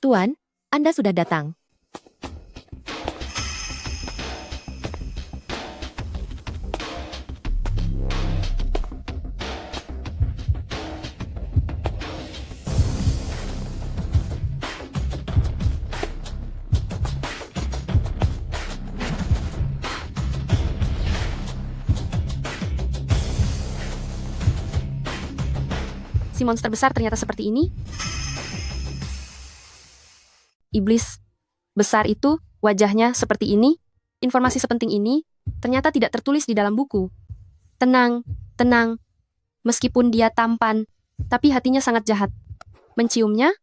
Tuan, Anda sudah datang. Si monster besar ternyata seperti ini. Iblis besar itu, wajahnya seperti ini. Informasi sepenting ini ternyata tidak tertulis di dalam buku. Tenang, tenang. Meskipun dia tampan, tapi hatinya sangat jahat. Menciumnya?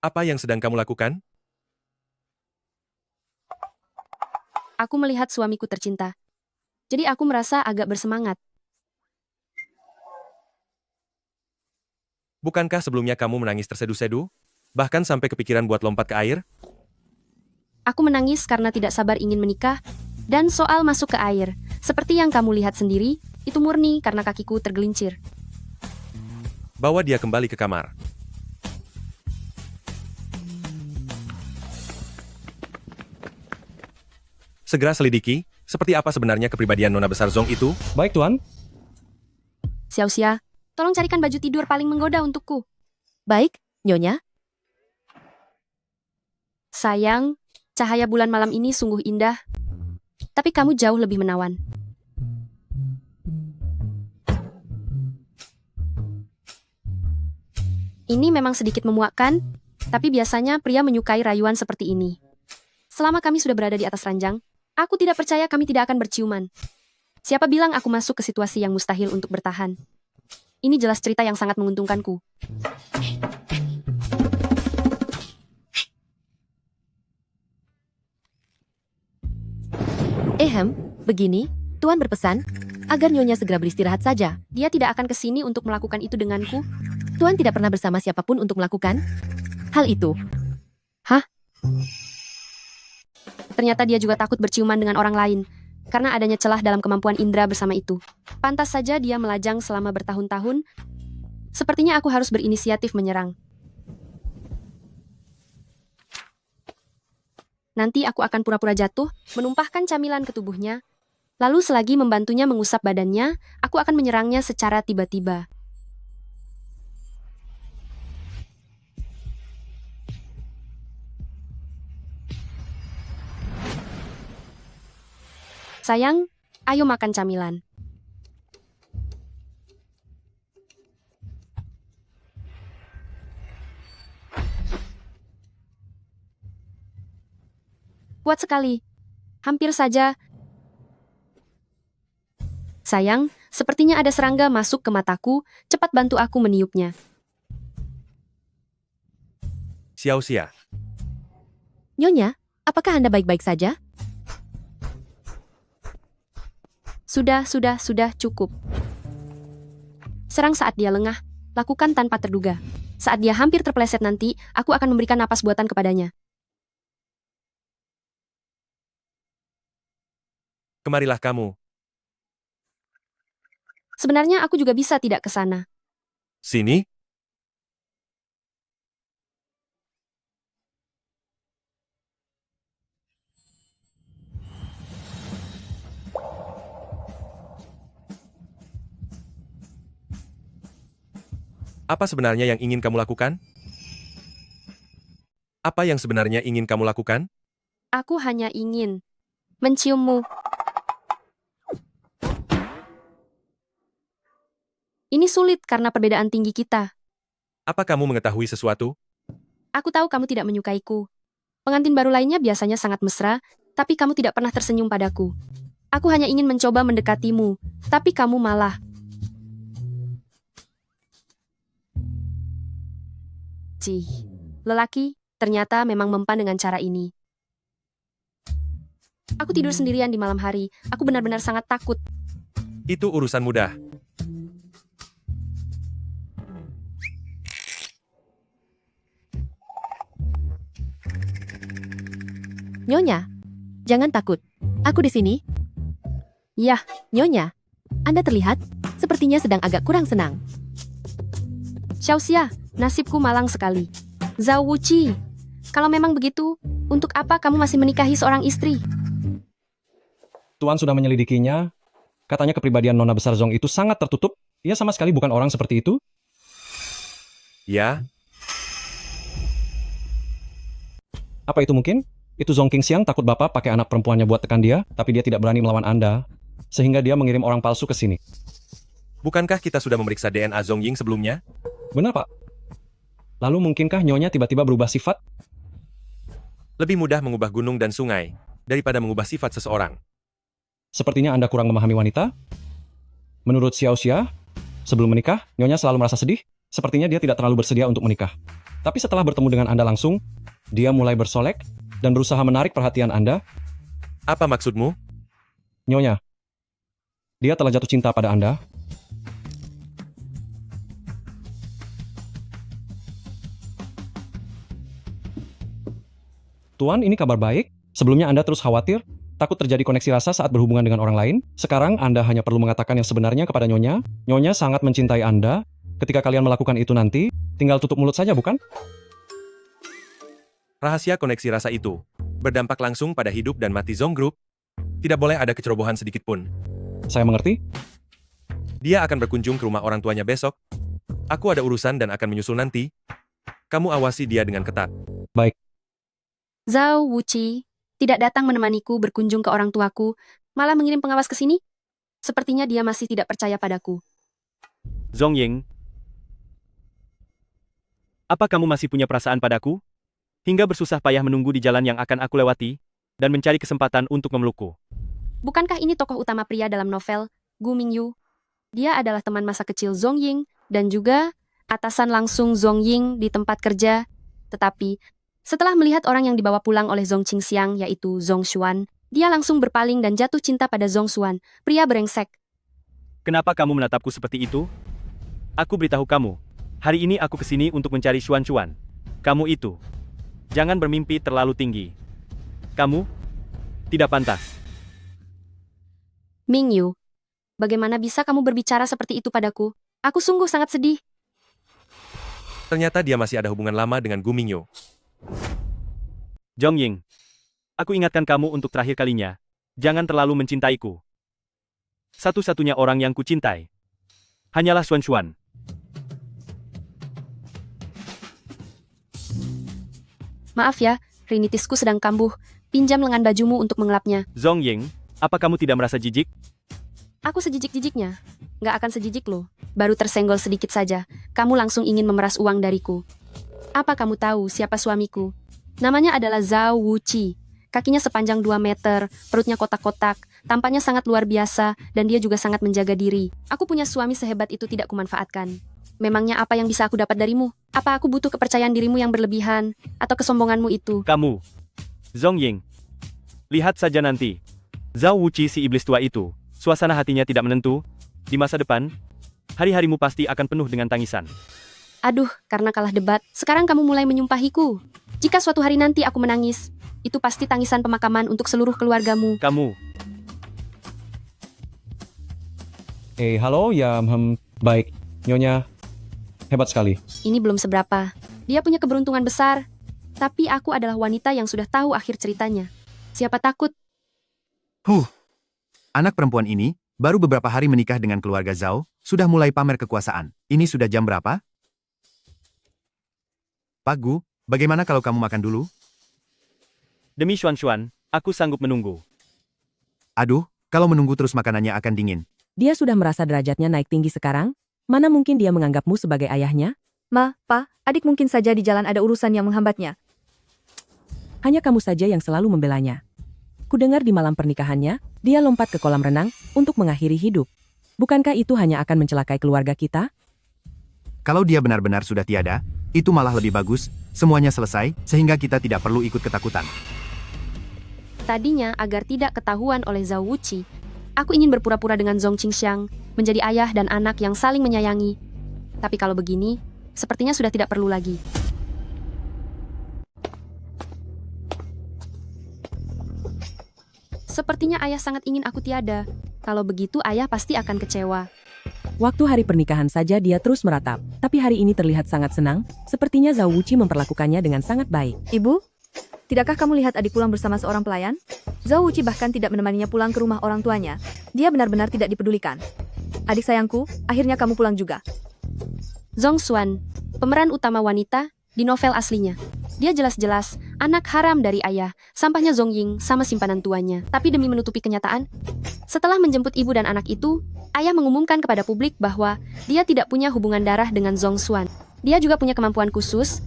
Apa yang sedang kamu lakukan? Aku melihat suamiku tercinta. Jadi aku merasa agak bersemangat. Bukankah sebelumnya kamu menangis terseduh-seduh? Bahkan sampai kepikiran buat lompat ke air? Aku menangis karena tidak sabar ingin menikah. Dan soal masuk ke air, seperti yang kamu lihat sendiri, itu murni karena kakiku tergelincir. Bawa dia kembali ke kamar. Segera selidiki, seperti apa sebenarnya kepribadian Nona Besar Zong itu? Baik, Tuan. Xiao-Xia, tolong carikan baju tidur paling menggoda untukku. Baik, Nyonya. Sayang, cahaya bulan malam ini sungguh indah. Tapi kamu jauh lebih menawan. Ini memang sedikit memuakkan, tapi biasanya pria menyukai rayuan seperti ini. Selama kami sudah berada di atas ranjang, aku tidak percaya kami tidak akan berciuman. Siapa bilang aku masuk ke situasi yang mustahil untuk bertahan? Ini jelas cerita yang sangat menguntungkanku. Begini, Tuan berpesan, agar Nyonya segera beristirahat saja. Dia tidak akan ke sini untuk melakukan itu denganku. Tuan tidak pernah bersama siapapun untuk melakukan hal itu. Ternyata dia juga takut berciuman dengan orang lain, karena adanya celah dalam kemampuan indera bersama itu. Pantas saja dia melajang selama bertahun-tahun. Sepertinya aku harus berinisiatif menyerang. Nanti aku akan pura-pura jatuh, menumpahkan camilan ke tubuhnya. Lalu selagi membantunya mengusap badannya, aku akan menyerangnya secara tiba-tiba. Sayang, ayo makan camilan. Kuat sekali. Hampir saja. Sayang, sepertinya ada serangga masuk ke mataku. Cepat bantu aku meniupnya. Xiao-Xia, Nyonya, apakah Anda baik-baik saja? Sudah, cukup. Serang saat dia lengah. Lakukan tanpa terduga. Saat dia hampir terpeleset nanti, aku akan memberikan napas buatan kepadanya. kemarilah kamu. Sebenarnya aku juga bisa tidak ke sana. Sini? Apa sebenarnya yang ingin kamu lakukan? Apa yang sebenarnya ingin kamu lakukan? Aku hanya ingin menciummu. Ini sulit karena perbedaan tinggi kita. Apa kamu mengetahui sesuatu? Aku tahu kamu tidak menyukaiku. Pengantin baru lainnya biasanya sangat mesra, tapi kamu tidak pernah tersenyum padaku. Aku hanya ingin mencoba mendekatimu, tapi kamu malah... Cih, lelaki ternyata memang mempan dengan cara ini. Aku tidur sendirian di malam hari. Aku benar-benar sangat takut. Itu urusan mudah. Nyonya, jangan takut. Aku di sini. Yah, Nyonya, Anda terlihat sepertinya sedang agak kurang senang. Xiao-Xia, nasibku malang sekali. Zhao Wuqi, kalau memang begitu, untuk apa kamu masih menikahi seorang istri? Tuan sudah menyelidikinya. Katanya kepribadian Nona Besar Zong itu sangat tertutup. Ia sama sekali bukan orang seperti itu. Ya, Apa itu mungkin? Itu Zong Qingxiang takut Bapak pakai anak perempuannya buat tekan dia, tapi dia tidak berani melawan Anda. Sehingga dia mengirim orang palsu ke sini. bukankah kita sudah memeriksa DNA Zong Ying sebelumnya? Benar, Pak? Lalu mungkinkah Nyonya tiba-tiba berubah sifat? Lebih mudah mengubah gunung dan sungai daripada mengubah sifat seseorang. Sepertinya Anda kurang memahami wanita. Menurut Xiao Xia, sebelum menikah, Nyonya selalu merasa sedih. Sepertinya dia tidak terlalu bersedia untuk menikah. Tapi setelah bertemu dengan Anda langsung, dia mulai bersolek dan berusaha menarik perhatian Anda. Apa maksudmu? Nyonya, dia telah jatuh cinta pada Anda. Tuan, ini kabar baik. Sebelumnya Anda terus khawatir, takut terjadi koneksi rasa saat berhubungan dengan orang lain. Sekarang Anda hanya perlu mengatakan yang sebenarnya kepada Nyonya. Nyonya sangat mencintai Anda. Ketika kalian melakukan itu nanti, tinggal tutup mulut saja, bukan? Rahasia koneksi rasa itu berdampak langsung pada hidup dan mati Zong Group. Tidak boleh ada kecerobohan sedikit pun. Saya mengerti. Dia akan berkunjung ke rumah orang tuanya besok. Aku ada urusan dan akan menyusul nanti. Kamu awasi dia dengan ketat. Zhao Wuqi tidak datang menemaniku berkunjung ke orang tuaku, malah mengirim pengawas ke sini? Sepertinya dia masih tidak percaya padaku. Zong Ying, apa kamu masih punya perasaan padaku? Hingga bersusah payah menunggu di jalan yang akan aku lewati, dan mencari kesempatan untuk memelukku. Bukankah ini tokoh utama pria dalam novel, Gu Mingyu? Dia adalah teman masa kecil Zong Ying, dan juga atasan langsung Zong Ying di tempat kerja. Tetapi, setelah melihat orang yang dibawa pulang oleh Zong Qingxiang, yaitu Zong Xuan, dia langsung berpaling dan jatuh cinta pada Zong Xuan, pria brengsek. Kenapa kamu menatapku seperti itu? Aku beritahu kamu, hari ini aku kesini untuk mencari Xuan Xuan. Kamu itu, jangan bermimpi terlalu tinggi. Kamu tidak pantas. Mingyu, bagaimana bisa kamu berbicara seperti itu padaku? Aku sungguh sangat sedih. Ternyata dia masih ada hubungan lama dengan Gu Mingyu. Zong Ying, aku ingatkan kamu untuk terakhir kalinya, jangan terlalu mencintaiku. Satu-satunya orang yang kucintai hanyalah Xuan Xuan. Maaf ya, rinitisku sedang kambuh. Pinjam lengan bajumu untuk mengelapnya. Zong Ying, apa kamu tidak merasa jijik? Aku sejijik-jijiknya. Nggak akan sejijik loh. Baru tersenggol sedikit saja. Kamu langsung ingin memeras uang dariku. Apa kamu tahu siapa suamiku? Namanya adalah Zhao Wuqi. Kakinya sepanjang 2 meter, perutnya kotak-kotak, tampaknya sangat luar biasa, dan dia juga sangat menjaga diri. Aku punya suami sehebat itu tidak kumanfaatkan. Memangnya apa yang bisa aku dapat darimu? Apa aku butuh kepercayaan dirimu yang berlebihan? Atau kesombonganmu itu? Kamu, Zong Ying, lihat saja nanti. Zhao Wuqi si iblis tua itu, suasana hatinya tidak menentu. Di masa depan, hari-harimu pasti akan penuh dengan tangisan. Aduh, karena kalah debat, sekarang kamu mulai menyumpahiku. Jika suatu hari nanti aku menangis, itu pasti tangisan pemakaman untuk seluruh keluargamu. Kamu, Halo, ya, baik. Nyonya, hebat sekali. Ini belum seberapa. Dia punya keberuntungan besar. Tapi aku adalah wanita yang sudah tahu akhir ceritanya. Siapa takut? Anak perempuan ini baru beberapa hari menikah dengan keluarga Zhao, sudah mulai pamer kekuasaan. Ini sudah jam berapa? Pak Gu, bagaimana kalau kamu makan dulu? demi Xuan Xuan, aku sanggup menunggu. Aduh, kalau menunggu terus makanannya akan dingin. Dia sudah merasa derajatnya naik tinggi sekarang? Mana mungkin dia menganggapmu sebagai ayahnya? Ma, Pa, adik mungkin saja di jalan ada urusan yang menghambatnya. Hanya kamu saja yang selalu membelanya. Kudengar di malam pernikahannya, dia lompat ke kolam renang untuk mengakhiri hidup. Bukankah itu hanya akan mencelakai keluarga kita? Kalau dia benar-benar sudah tiada, itu malah lebih bagus, semuanya selesai, sehingga kita tidak perlu ikut ketakutan. Tadinya agar tidak ketahuan oleh Zhao Wuqi, aku ingin berpura-pura dengan Zong Qingxiang, menjadi ayah dan anak yang saling menyayangi. Tapi kalau begini, sepertinya sudah tidak perlu lagi. Sepertinya ayah sangat ingin aku tiada. Kalau begitu ayah pasti akan kecewa. Waktu hari pernikahan saja dia terus meratap, tapi hari ini terlihat sangat senang, sepertinya Zhao Wuqi memperlakukannya dengan sangat baik. Ibu, tidakkah kamu lihat adik pulang bersama seorang pelayan? Zhao Wuqi bahkan tidak menemaninya pulang ke rumah orang tuanya. Dia benar-benar tidak dipedulikan. Adik sayangku, akhirnya kamu pulang juga. Zhong Xuan, pemeran utama wanita di novel aslinya. Dia jelas-jelas anak haram dari ayah, sampahnya Zhong Ying sama simpanan tuanya. Tapi demi menutupi kenyataan, setelah menjemput ibu dan anak itu, ayah mengumumkan kepada publik bahwa dia tidak punya hubungan darah dengan Zhong Xuan. Dia juga punya kemampuan khusus.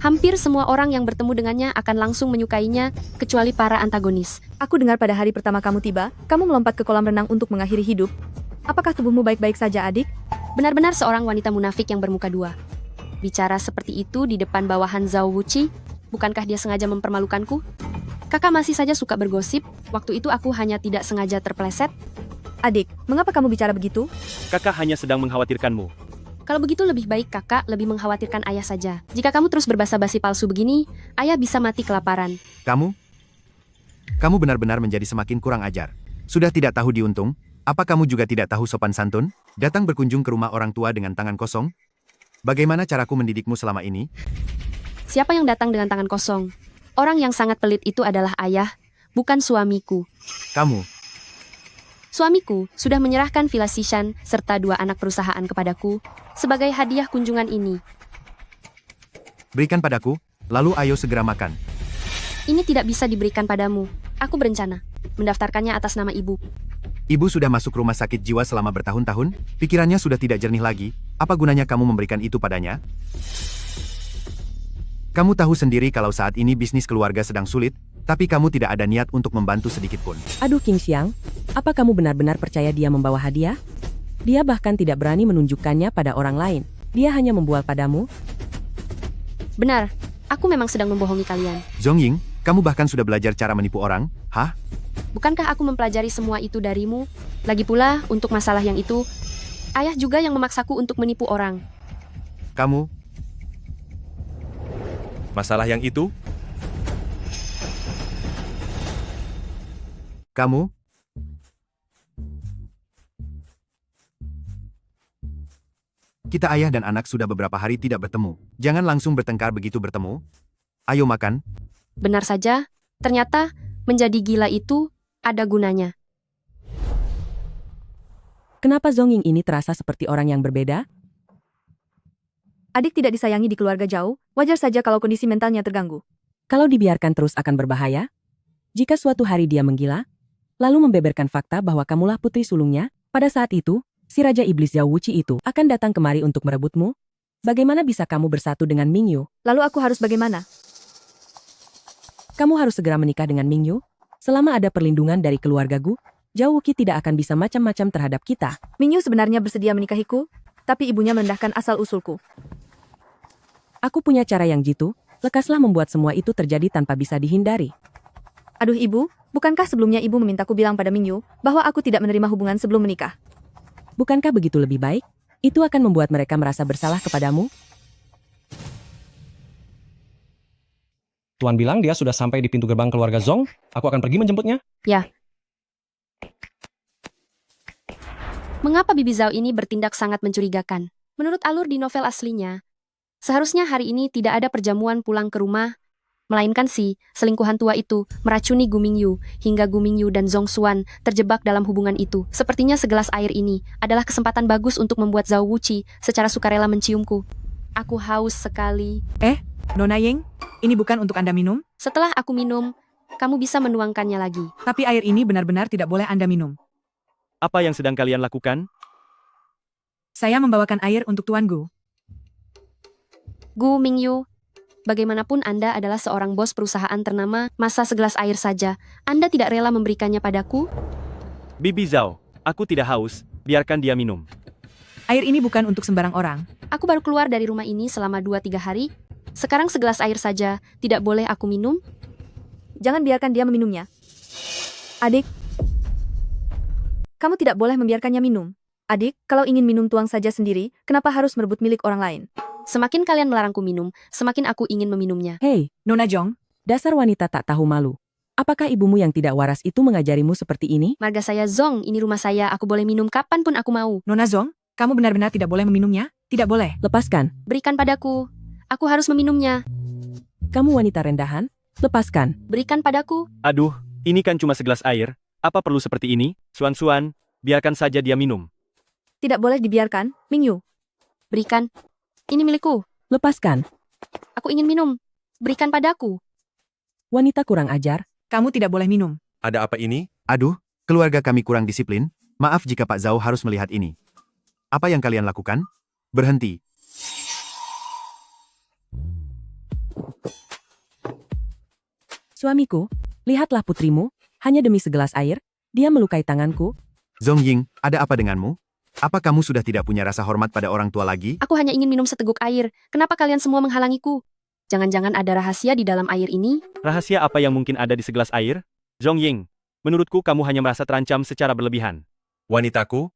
Hampir semua orang yang bertemu dengannya akan langsung menyukainya, kecuali para antagonis. Aku dengar pada hari pertama kamu tiba, kamu melompat ke kolam renang untuk mengakhiri hidup. Apakah tubuhmu baik-baik saja, adik? Benar-benar seorang wanita munafik yang bermuka dua. Bicara seperti itu di depan bawahan Zhao Wuqi, bukankah dia sengaja mempermalukanku? Kakak masih saja suka bergosip, waktu itu aku hanya tidak sengaja terpeleset. Adik, mengapa kamu bicara begitu? Kakak hanya sedang mengkhawatirkanmu. Kalau begitu lebih baik kakak lebih mengkhawatirkan ayah saja. Jika kamu terus berbasa-basi palsu begini, ayah bisa mati kelaparan. Kamu benar-benar menjadi semakin kurang ajar. Sudah tidak tahu diuntung? Apa kamu juga tidak tahu sopan santun? Datang berkunjung ke rumah orang tua dengan tangan kosong? Bagaimana caraku mendidikmu selama ini? Siapa yang datang dengan tangan kosong? Orang yang sangat pelit itu adalah ayah, bukan suamiku. Kamu. Suamiku sudah menyerahkan Villa Sishan serta 2 anak perusahaan kepadaku sebagai hadiah kunjungan ini. Berikan padaku, lalu ayo segera makan. Ini tidak bisa diberikan padamu. Aku berencana mendaftarkannya atas nama ibu. Ibu sudah masuk rumah sakit jiwa selama bertahun-tahun, pikirannya sudah tidak jernih lagi, apa gunanya kamu memberikan itu padanya? Kamu tahu sendiri kalau saat ini bisnis keluarga sedang sulit, tapi kamu tidak ada niat untuk membantu sedikit pun. Aduh King Xiang, apa kamu benar-benar percaya dia membawa hadiah? Dia bahkan tidak berani menunjukkannya pada orang lain. Dia hanya membual padamu. Benar, aku memang sedang membohongi kalian. Zhong Ying, kamu bahkan sudah belajar cara menipu orang, hah? Bukankah aku mempelajari semua itu darimu? Lagi pula, untuk masalah yang itu, ayah juga yang memaksaku untuk menipu orang. Kamu, Masalah yang itu, kamu, kita ayah dan anak sudah beberapa hari tidak bertemu. Jangan langsung bertengkar begitu bertemu. Ayo makan. Benar saja, ternyata menjadi gila itu ada gunanya. Kenapa Zhong Ying ini terasa seperti orang yang berbeda? Adik tidak disayangi di keluarga jauh, wajar saja kalau kondisi mentalnya terganggu. Kalau dibiarkan terus akan berbahaya? Jika suatu hari dia menggila, lalu membeberkan fakta bahwa kamulah putri sulungnya, pada saat itu, si Raja Iblis Zhao Wuqi itu akan datang kemari untuk merebutmu? Bagaimana bisa kamu bersatu dengan Ming Yu? Lalu aku harus bagaimana? Kamu harus segera menikah dengan Ming Yu. Selama ada perlindungan dari keluarga Gu, Zhao Wuqi tidak akan bisa macam-macam terhadap kita. Ming Yu sebenarnya bersedia menikahiku, tapi ibunya merendahkan asal-usulku. Aku punya cara yang jitu, lekaslah membuat semua itu terjadi tanpa bisa dihindari. Aduh ibu, bukankah sebelumnya ibu memintaku bilang pada Ming Yu bahwa aku tidak menerima hubungan sebelum menikah? Bukankah begitu lebih baik? Itu akan membuat mereka merasa bersalah kepadamu? Tuan bilang dia sudah sampai di pintu gerbang keluarga Zhong. Aku akan pergi menjemputnya. Ya. Mengapa Bibi Zhao ini bertindak sangat mencurigakan? Menurut alur di novel aslinya, seharusnya hari ini tidak ada perjamuan pulang ke rumah, melainkan si selingkuhan tua itu meracuni Gu Mingyu, hingga Gu Mingyu dan Zhong Xuan terjebak dalam hubungan itu. Sepertinya segelas air ini adalah kesempatan bagus untuk membuat Zhao Wuqi secara sukarela menciumku. Aku haus sekali. Nona Ying, ini bukan untuk Anda minum, Setelah aku minum, kamu bisa menuangkannya lagi. tapi air ini benar-benar tidak boleh Anda minum. Apa yang sedang kalian lakukan? Saya membawakan air untuk Tuan Gu. Gu Mingyu, bagaimanapun Anda adalah seorang bos perusahaan ternama, masa segelas air saja, Anda tidak rela memberikannya padaku? Bibi Zhao, aku tidak haus, biarkan dia minum. Air ini bukan untuk sembarang orang. Aku baru keluar dari rumah ini selama 2-3 hari. Sekarang segelas air saja, tidak boleh aku minum? Jangan biarkan dia meminumnya. Adik, kamu tidak boleh membiarkannya minum. Adik, kalau ingin minum tuang saja sendiri, kenapa harus merebut milik orang lain? Semakin kalian melarangku minum, semakin aku ingin meminumnya. Hei, Nona Jong, dasar wanita tak tahu malu. Apakah ibumu yang tidak waras itu mengajarimu seperti ini? Marga saya Zong, ini rumah saya, aku boleh minum kapanpun aku mau. Nona Zong, Kamu benar-benar tidak boleh meminumnya, tidak boleh. Lepaskan. Berikan padaku. Aku harus meminumnya. Kamu wanita rendahan, lepaskan. Berikan padaku. Aduh, ini kan cuma segelas air. Apa perlu seperti ini? Xuan, biarkan saja dia minum. Tidak boleh dibiarkan, Mingyu. Berikan. Ini milikku. Lepaskan. Aku ingin minum. Berikan padaku. Wanita kurang ajar. Kamu tidak boleh minum. Ada apa ini? Aduh, keluarga kami kurang disiplin. Maaf jika Pak Zhao harus melihat ini. Apa yang kalian lakukan? Berhenti. Suamiku, lihatlah putrimu, hanya demi segelas air, dia melukai tanganku. Zhong Ying, ada apa denganmu? Apa kamu sudah tidak punya rasa hormat pada orang tua lagi? Aku hanya ingin minum seteguk air. Kenapa kalian semua menghalangiku? Jangan-jangan ada rahasia di dalam air ini? Rahasia apa yang mungkin ada di segelas air? Zhong Ying, menurutku kamu hanya merasa terancam secara berlebihan. Wanitaku?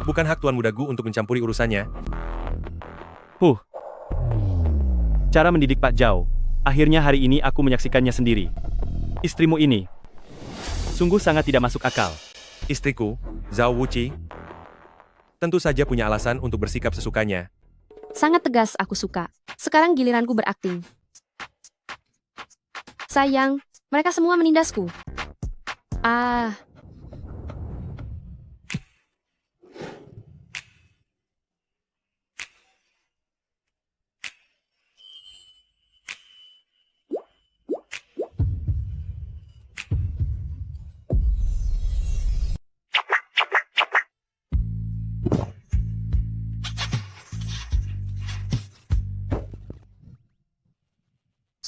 Bukan hak Tuan Muda Gu untuk mencampuri urusannya. Cara mendidik Pak Zhao. Akhirnya hari ini aku menyaksikannya sendiri. Istrimu ini sungguh sangat tidak masuk akal. Istriku, Zhao Wuqi, tentu saja punya alasan untuk bersikap sesukanya. Sangat tegas aku suka. Sekarang giliranku berakting. Sayang, mereka semua menindasku.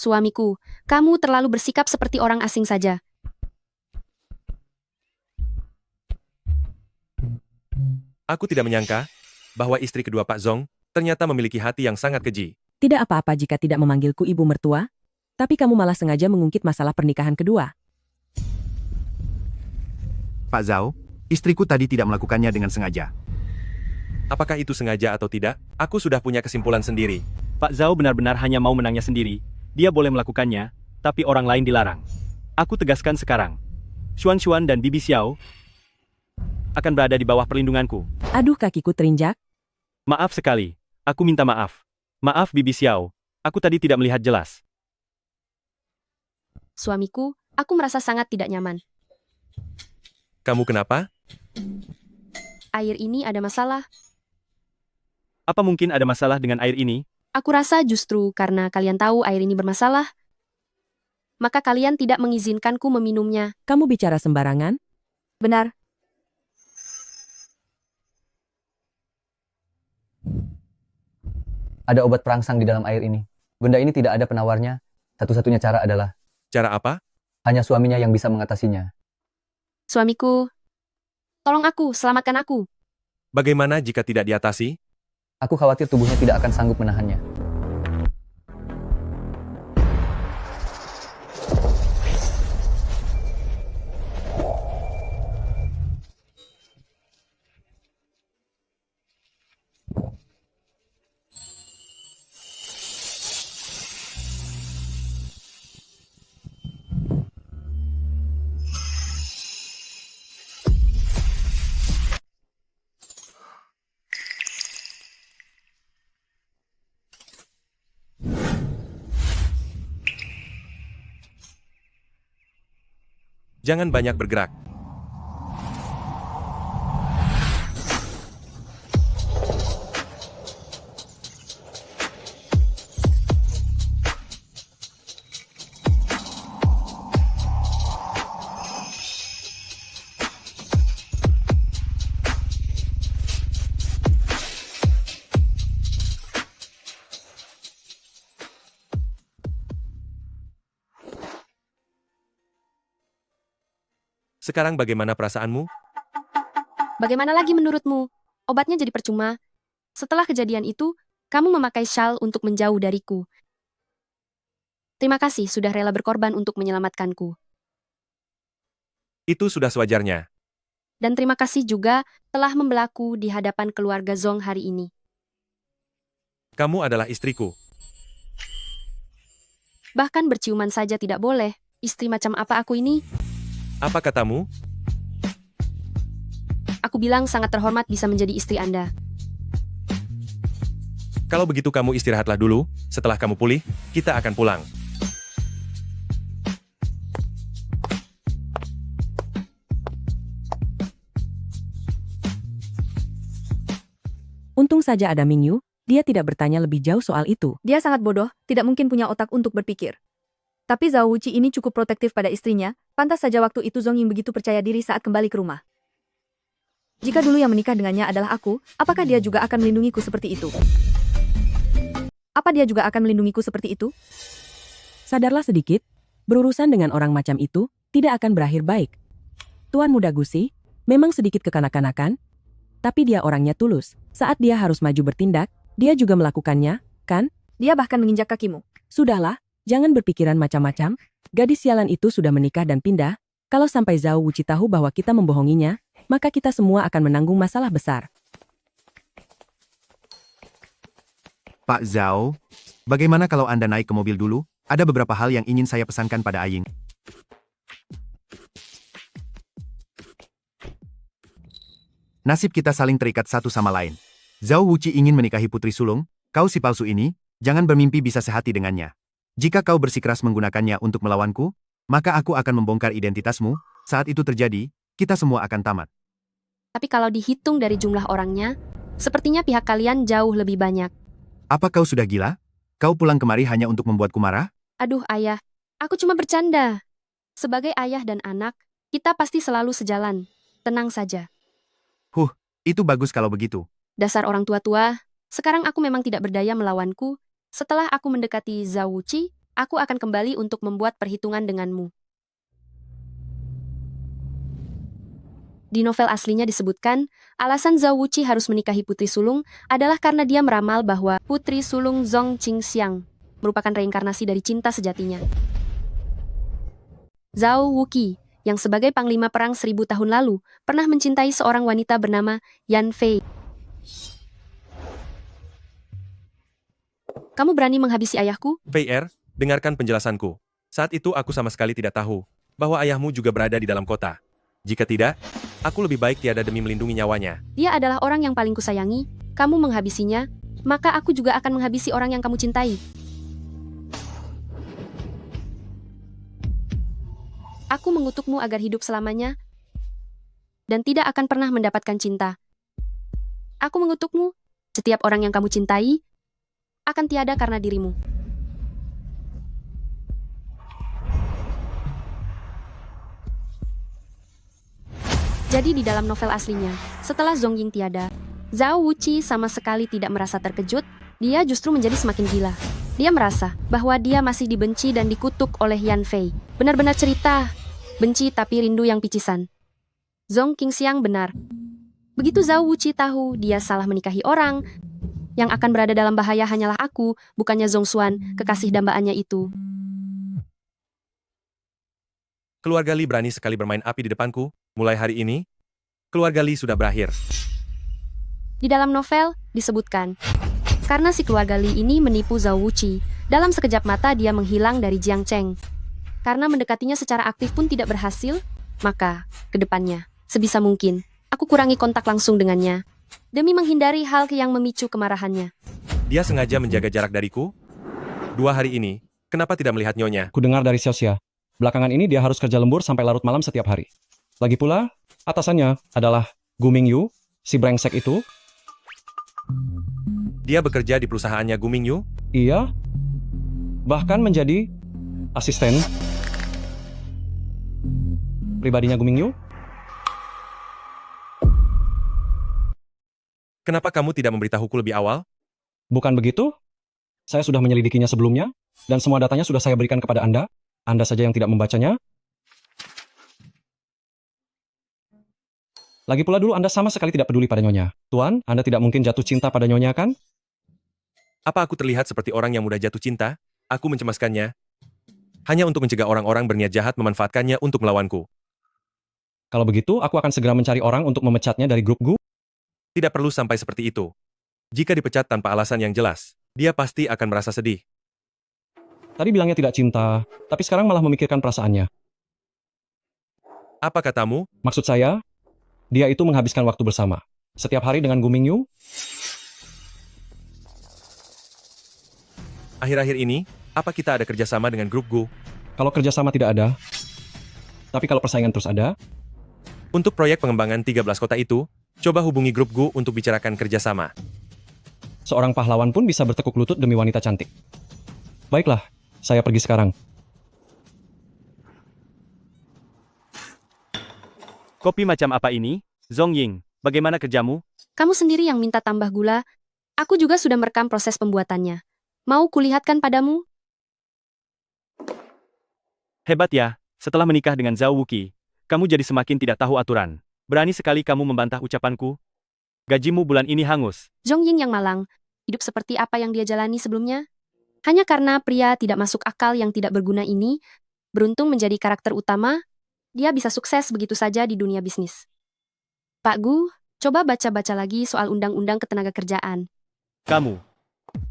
Suamiku, kamu terlalu bersikap seperti orang asing saja. Aku tidak menyangka bahwa istri kedua Pak Zong ternyata memiliki hati yang sangat keji. Tidak apa-apa jika tidak memanggilku ibu mertua, tapi kamu malah sengaja mengungkit masalah pernikahan kedua. Pak Zhao, istriku tadi tidak melakukannya dengan sengaja. Apakah itu sengaja atau tidak? Aku sudah punya kesimpulan sendiri. Pak Zhao benar-benar hanya mau menangnya sendiri. Dia boleh melakukannya, tapi orang lain dilarang. Aku tegaskan sekarang. Xuan dan Bibi Xiao akan berada di bawah perlindunganku. Aduh, kakiku terinjak. Maaf sekali. Aku minta maaf. Maaf Bibi Xiao. Aku tadi tidak melihat jelas. Suamiku, aku merasa sangat tidak nyaman. Kamu kenapa? Air ini ada masalah. Apa mungkin ada masalah dengan air ini? Aku rasa justru karena kalian tahu air ini bermasalah, maka kalian tidak mengizinkanku meminumnya. Kamu bicara sembarangan? Benar. Ada obat perangsang di dalam air ini. Benda ini tidak ada penawarnya. Satu-satunya cara adalah Cara apa? hanya suaminya yang bisa mengatasinya. Suamiku, tolong aku, selamatkan aku. Bagaimana jika tidak diatasi? Aku khawatir tubuhnya tidak akan sanggup menahannya. Jangan banyak bergerak. Sekarang bagaimana perasaanmu? Bagaimana lagi menurutmu? Obatnya jadi percuma. Setelah kejadian itu, kamu memakai syal untuk menjauh dariku. Terima kasih sudah rela berkorban untuk menyelamatkanku. Itu sudah sewajarnya. Dan terima kasih juga telah membelaku di hadapan keluarga Zong hari ini. Kamu adalah istriku. Bahkan berciuman saja tidak boleh. Istri macam apa aku ini? Apa katamu? Aku aku bilang sangat terhormat bisa menjadi istri Anda. Kalau begitu kamu istirahatlah dulu, setelah kamu pulih, kita akan pulang. Untung saja ada Mingyu, dia tidak bertanya lebih jauh soal itu. Dia sangat bodoh, tidak mungkin punya otak untuk berpikir. Tapi Zhao Wuqi ini cukup protektif pada istrinya, pantas saja waktu itu Zhong Ying begitu percaya diri saat kembali ke rumah. Jika dulu yang menikah dengannya adalah aku, apakah dia juga akan melindungiku seperti itu? Apa dia juga akan melindungiku seperti itu? Sadarlah sedikit, berurusan dengan orang macam itu tidak akan berakhir baik. Tuan Muda Gusi memang sedikit kekanak-kanakan, tapi dia orangnya tulus. Saat dia harus maju bertindak, dia juga melakukannya, kan? Dia bahkan menginjak kakimu. Sudahlah, jangan berpikiran macam-macam. Gadis sialan itu sudah menikah dan pindah. Kalau sampai Zhao Wuqi tahu bahwa kita membohonginya, maka kita semua akan menanggung masalah besar. Pak Zhao, bagaimana kalau Anda naik ke mobil dulu? Ada beberapa hal yang ingin saya pesankan pada Aying. Nasib kita saling terikat satu sama lain. Zhao Wuqi ingin menikahi putri sulung, kau si palsu ini, jangan bermimpi bisa sehati dengannya. Jika kau bersikeras menggunakannya untuk melawanku, maka aku akan membongkar identitasmu, saat itu terjadi, kita semua akan tamat. Tapi kalau dihitung dari jumlah orangnya, sepertinya pihak kalian jauh lebih banyak. Apa kau sudah gila? Kau pulang kemari hanya untuk membuatku marah? Aduh ayah, aku cuma bercanda. Sebagai ayah dan anak, kita pasti selalu sejalan. Tenang saja. Itu bagus kalau begitu. Dasar orang tua-tua, sekarang aku memang tidak berdaya melawanku. Setelah aku mendekati Zhao Wuqi, aku akan kembali untuk membuat perhitungan denganmu. Di novel aslinya disebutkan, alasan Zhao Wuqi harus menikahi putri sulung adalah karena dia meramal bahwa putri sulung Zhong Qingxiang merupakan reinkarnasi dari cinta sejatinya. Zhao Wuqi, yang sebagai panglima perang 1000 tahun lalu, pernah mencintai seorang wanita bernama Yan Fei. Kamu berani menghabisi ayahku? VR, dengarkan penjelasanku. Saat itu aku sama sekali tidak tahu bahwa ayahmu juga berada di dalam kota. Jika tidak, aku lebih baik tiada demi melindungi nyawanya. Dia adalah orang yang paling kusayangi. Kamu menghabisinya, maka aku juga akan menghabisi orang yang kamu cintai. Aku mengutukmu agar hidup selamanya dan tidak akan pernah mendapatkan cinta. Aku mengutukmu, setiap orang yang kamu cintai akan tiada karena dirimu. Jadi di dalam novel aslinya, setelah Zhong Ying tiada, Zhao Wuqi sama sekali tidak merasa terkejut, dia justru menjadi semakin gila. Dia merasa bahwa dia masih dibenci dan dikutuk oleh Yan Fei. Benar-benar cerita, benci tapi rindu yang picisan. Zhong Qingxiang benar. Begitu Zhao Wuqi tahu dia salah menikahi orang, yang akan berada dalam bahaya hanyalah aku, bukannya Zhong Xuan, kekasih dambaannya itu. Keluarga Li berani sekali bermain api di depanku. Mulai hari ini, keluarga Li sudah berakhir. Di dalam novel, disebutkan, karena si keluarga Li ini menipu Zhao Wuqi, dalam sekejap mata dia menghilang dari Jiang Cheng. Karena mendekatinya secara aktif pun tidak berhasil, maka, ke depannya, sebisa mungkin, aku kurangi kontak langsung dengannya, demi menghindari hal yang memicu kemarahannya. Dia sengaja menjaga jarak dariku? 2 hari ini, kenapa tidak melihat nyonya? Ku dengar dari Xiaoxia, belakangan ini dia harus kerja lembur sampai larut malam setiap hari. Lagi pula, atasannya adalah Gu Mingyu, si brengsek itu. Dia bekerja di perusahaannya Gu Mingyu? Iya, bahkan menjadi asisten pribadinya Gu Mingyu. Kenapa kamu tidak memberitahuku lebih awal? Bukan begitu? Saya sudah menyelidikinya sebelumnya, dan semua datanya sudah saya berikan kepada Anda. Anda saja yang tidak membacanya. Lagi pula dulu Anda sama sekali tidak peduli pada Nyonya. Tuan, Anda tidak mungkin jatuh cinta pada Nyonya, kan? Apa aku terlihat seperti orang yang mudah jatuh cinta? Aku mencemaskannya hanya untuk mencegah orang-orang berniat jahat memanfaatkannya untuk melawanku. Kalau begitu, aku akan segera mencari orang untuk memecatnya dari grup Gu. Tidak perlu sampai seperti itu. Jika dipecat tanpa alasan yang jelas, dia pasti akan merasa sedih. Tadi bilangnya tidak cinta, tapi sekarang malah memikirkan perasaannya. Apa katamu? Maksud saya, Dia itu menghabiskan waktu bersama. Setiap hari dengan Gu Mingyu, Akhir-akhir ini, apa kita ada kerjasama dengan grup Gu? kalau kerjasama tidak ada, tapi kalau persaingan terus ada, Untuk proyek pengembangan 13 kota itu, coba hubungi grup Gu untuk bicarakan kerjasama. seorang pahlawan pun bisa bertekuk lutut demi wanita cantik. Baiklah, saya pergi sekarang. Kopi macam apa ini? Zongying, bagaimana kerjamu? Kamu sendiri yang minta tambah gula. Aku juga sudah merekam proses pembuatannya. Mau kulihatkan padamu? Hebat ya, setelah menikah dengan Zhao Wuqi, kamu jadi semakin tidak tahu aturan. Berani sekali kamu membantah ucapanku. Gajimu bulan ini hangus. Zongying yang malang, hidup seperti apa yang dia jalani sebelumnya? Hanya karena pria tidak masuk akal yang tidak berguna ini, beruntung menjadi karakter utama, dia bisa sukses begitu saja di dunia bisnis. Pak Gu, coba baca-baca lagi soal undang-undang ketenagakerjaan. Kamu,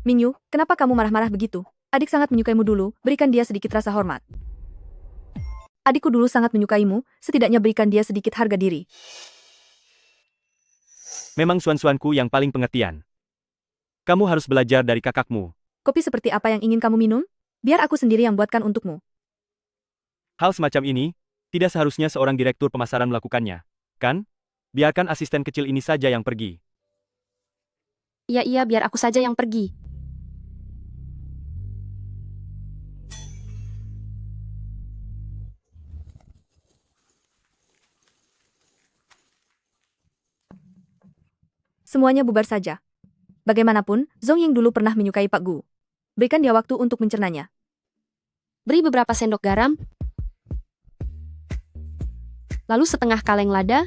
Mingyu, kenapa kamu marah-marah begitu? Adik sangat menyukaimu dulu, berikan dia sedikit rasa hormat. Adikku dulu sangat menyukaimu, setidaknya berikan dia sedikit harga diri. memang suan-suanku yang paling pengertian. Kamu harus belajar dari kakakmu. Kopi seperti apa yang ingin kamu minum? Biar aku sendiri yang buatkan untukmu. Hal semacam ini, tidak seharusnya seorang direktur pemasaran melakukannya, kan? Biarkan asisten kecil ini saja yang pergi. Iya, biar aku saja yang pergi. Semuanya bubar saja. Bagaimanapun, Zongying dulu pernah menyukai Pak Gu. Berikan dia waktu untuk mencernanya. Beri beberapa sendok garam, lalu setengah kaleng lada,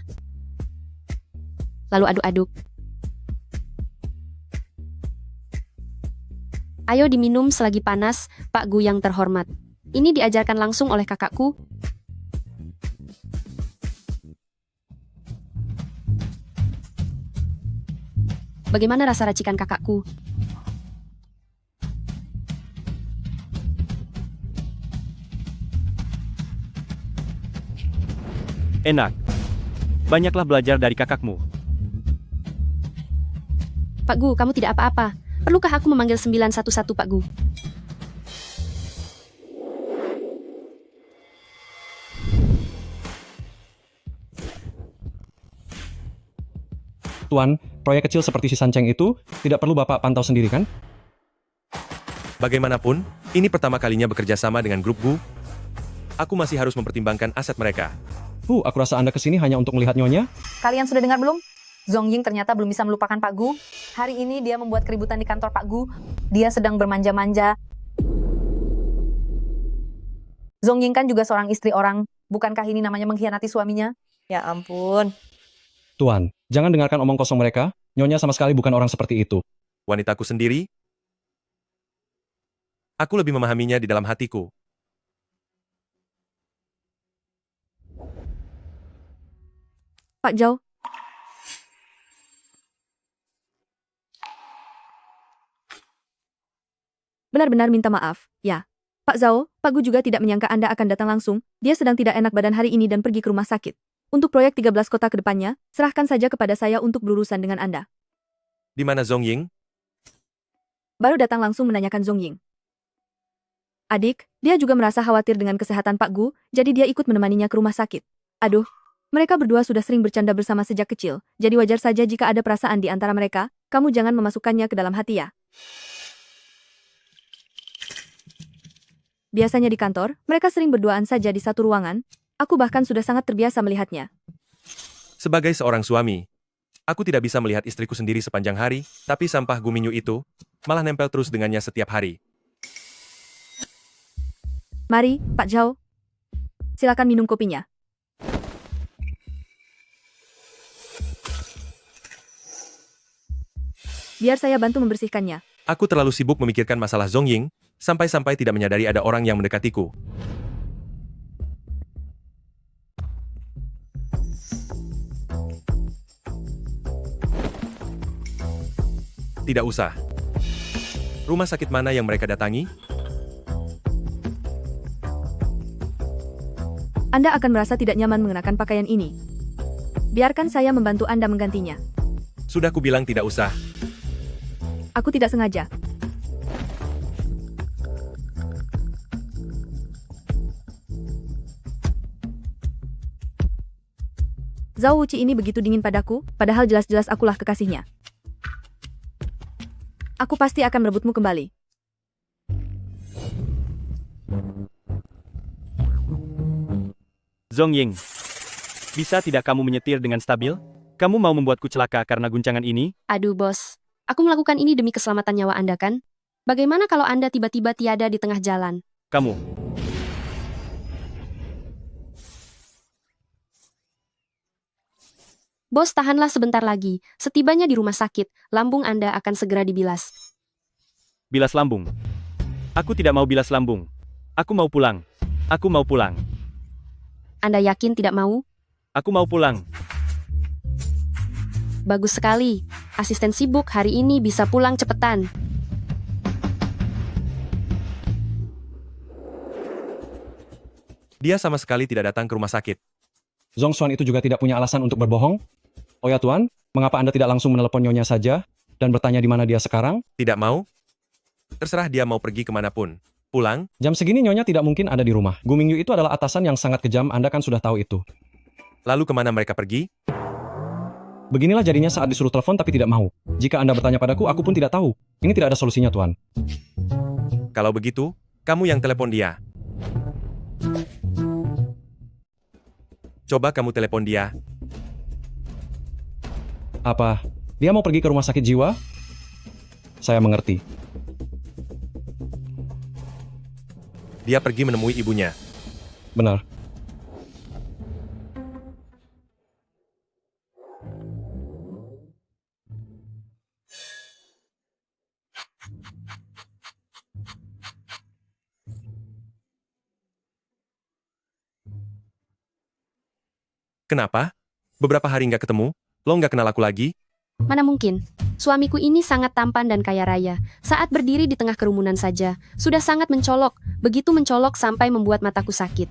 lalu aduk-aduk. Ayo diminum selagi panas, Pak Gu yang terhormat. Ini diajarkan langsung oleh kakakku. Bagaimana rasa racikan kakakku? Enak. Banyaklah belajar dari kakakmu. Pak Gu, kamu tidak apa-apa. Perlukah aku memanggil 911 Pak Gu? Tuan, proyek kecil seperti si Sanceng itu tidak perlu Bapak pantau sendiri kan? Bagaimanapun, ini pertama kalinya bekerja sama dengan grup Gu. Aku masih harus mempertimbangkan aset mereka. Aku rasa Anda kesini hanya untuk melihat Nyonya. Kalian sudah dengar belum? Zongying ternyata belum bisa melupakan Pak Gu. Hari ini dia membuat keributan di kantor Pak Gu. Dia sedang bermanja-manja. Zongying kan juga seorang istri orang. Bukankah ini namanya mengkhianati suaminya? Ya ampun. Tuan, jangan dengarkan omong kosong mereka. Nyonya sama sekali bukan orang seperti itu. Wanitaku sendiri, aku lebih memahaminya di dalam hatiku. Pak Zhao. Benar-benar minta maaf, ya. Pak Zhao, Pak Gu juga tidak menyangka Anda akan datang langsung. Dia sedang tidak enak badan hari ini dan pergi ke rumah sakit. Untuk proyek 13 kota ke depannya, serahkan saja kepada saya untuk berurusan dengan Anda. Di mana Zongying? Baru datang langsung menanyakan Zongying. Adik, dia juga merasa khawatir dengan kesehatan Pak Gu, jadi dia ikut menemaninya ke rumah sakit. Aduh, mereka berdua sudah sering bercanda bersama sejak kecil, jadi wajar saja jika ada perasaan di antara mereka. Kamu jangan memasukkannya ke dalam hati ya. Biasanya di kantor, mereka sering berduaan saja di satu ruangan. Aku bahkan sudah sangat terbiasa melihatnya. Sebagai seorang suami, aku tidak bisa melihat istriku sendiri sepanjang hari, tapi sampah Gu Mingyu itu malah nempel terus dengannya setiap hari. Mari, Pak Zhao. Silakan minum kopinya. Biar saya bantu membersihkannya. Aku terlalu sibuk memikirkan masalah Zongying, sampai-sampai tidak menyadari ada orang yang mendekatiku. Tidak usah. Rumah sakit mana yang mereka datangi? Anda akan merasa tidak nyaman mengenakan pakaian ini. Biarkan saya membantu Anda menggantinya. Sudah kubilang tidak usah. Aku tidak sengaja. Zhao Wuqi ini begitu dingin padaku, padahal jelas-jelas akulah kekasihnya. Aku pasti akan merebutmu kembali. Zongying, bisa tidak kamu menyetir dengan stabil? Kamu mau membuatku celaka karena guncangan ini? Aduh bos, aku melakukan ini demi keselamatan nyawa Anda kan? Bagaimana kalau Anda tiba-tiba tiada di tengah jalan? Kamu. Bos, tahanlah sebentar lagi. Setibanya di rumah sakit, lambung Anda akan segera dibilas. Bilas lambung. Aku tidak mau bilas lambung. Aku mau pulang. Aku mau pulang. Anda yakin tidak mau? Aku mau pulang. Bagus sekali. Asisten sibuk hari ini bisa pulang cepetan. Dia sama sekali tidak datang ke rumah sakit. Zhong Xuan itu juga tidak punya alasan untuk berbohong. Oh ya Tuan, mengapa Anda tidak langsung menelepon Nyonya saja dan bertanya di mana dia sekarang? Tidak mau? Terserah dia mau pergi kemanapun. Pulang? Jam segini Nyonya tidak mungkin ada di rumah. Gu Mingyu itu adalah atasan yang sangat kejam, Anda kan sudah tahu itu. Lalu kemana mereka pergi? Beginilah jadinya saat disuruh telepon tapi tidak mau. Jika Anda bertanya padaku, aku pun tidak tahu. Ini tidak ada solusinya Tuan. Kalau begitu, kamu yang telepon dia. Coba kamu telepon dia. Apa? Dia mau pergi ke rumah sakit jiwa? Saya mengerti. Dia pergi menemui ibunya. Benar. Kenapa? Beberapa hari nggak ketemu? Lo nggak kenal aku lagi? Mana mungkin? Suamiku ini sangat tampan dan kaya raya. Saat berdiri di tengah kerumunan saja, sudah sangat mencolok. Begitu mencolok sampai membuat mataku sakit.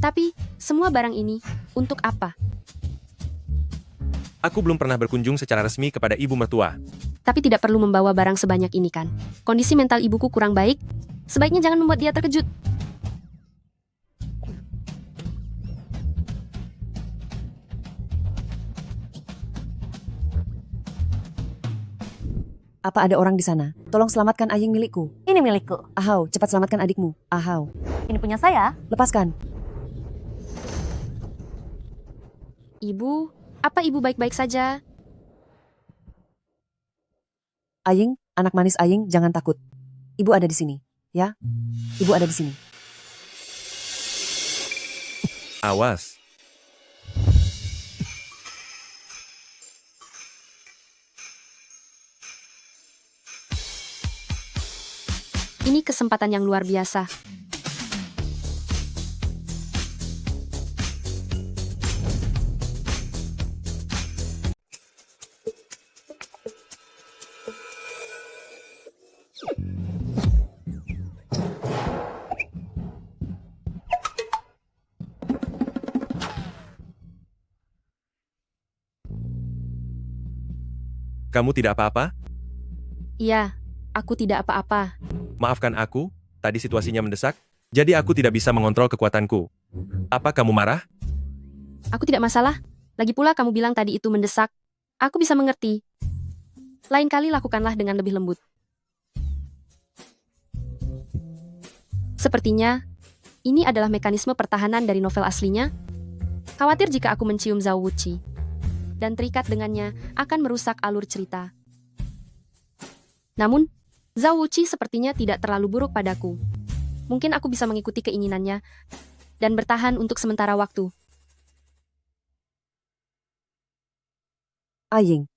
Tapi, semua barang ini, untuk apa? Aku belum pernah berkunjung secara resmi kepada ibu mertua. Tapi tidak perlu membawa barang sebanyak ini kan? Kondisi mental ibuku kurang baik. Sebaiknya jangan membuat dia terkejut. Apa ada orang di sana? Tolong selamatkan Aying milikku. Ini milikku. Ahau, cepat selamatkan adikmu. Ahau. Ini punya saya. Lepaskan. Ibu, apa ibu baik-baik saja? Aying, anak manis Aying, jangan takut. Ibu ada di sini, ya? Ibu ada di sini. Awas. Ini kesempatan yang luar biasa. Kamu tidak apa-apa? Iya, aku tidak apa-apa. Maafkan aku, tadi situasinya mendesak, jadi aku tidak bisa mengontrol kekuatanku. Apa kamu marah? Aku tidak masalah. Lagi pula kamu bilang tadi itu mendesak. Aku bisa mengerti. Lain kali lakukanlah dengan lebih lembut. Sepertinya, ini adalah mekanisme pertahanan dari novel aslinya. Khawatir jika aku mencium Zhao Wuqi dan terikat dengannya akan merusak alur cerita. Namun, Zhao Wuqi sepertinya tidak terlalu buruk padaku. Mungkin aku bisa mengikuti keinginannya dan bertahan untuk sementara waktu. Aying,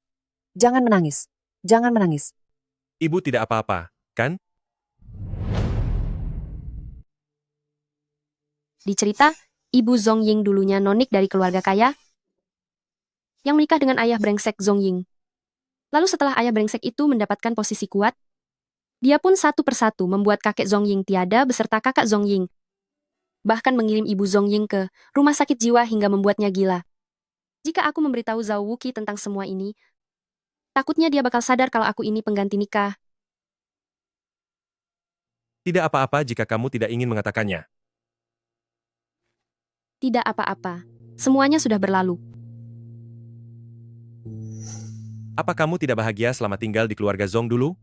jangan menangis. Jangan menangis. Ibu tidak apa-apa, kan? Di cerita, Ibu Zongying dulunya nonik dari keluarga kaya yang menikah dengan ayah brengsek Zongying. Lalu setelah ayah brengsek itu mendapatkan posisi kuat, dia pun satu persatu membuat kakek Zongying tiada beserta kakak Zongying. bahkan mengirim ibu Zongying ke rumah sakit jiwa hingga membuatnya gila. Jika aku memberitahu Zhao Wuqi tentang semua ini, takutnya dia bakal sadar kalau aku ini pengganti nikah. Tidak apa-apa jika kamu tidak ingin mengatakannya. Tidak apa-apa. Semuanya sudah berlalu. Apa kamu tidak bahagia selama tinggal di keluarga Zong dulu?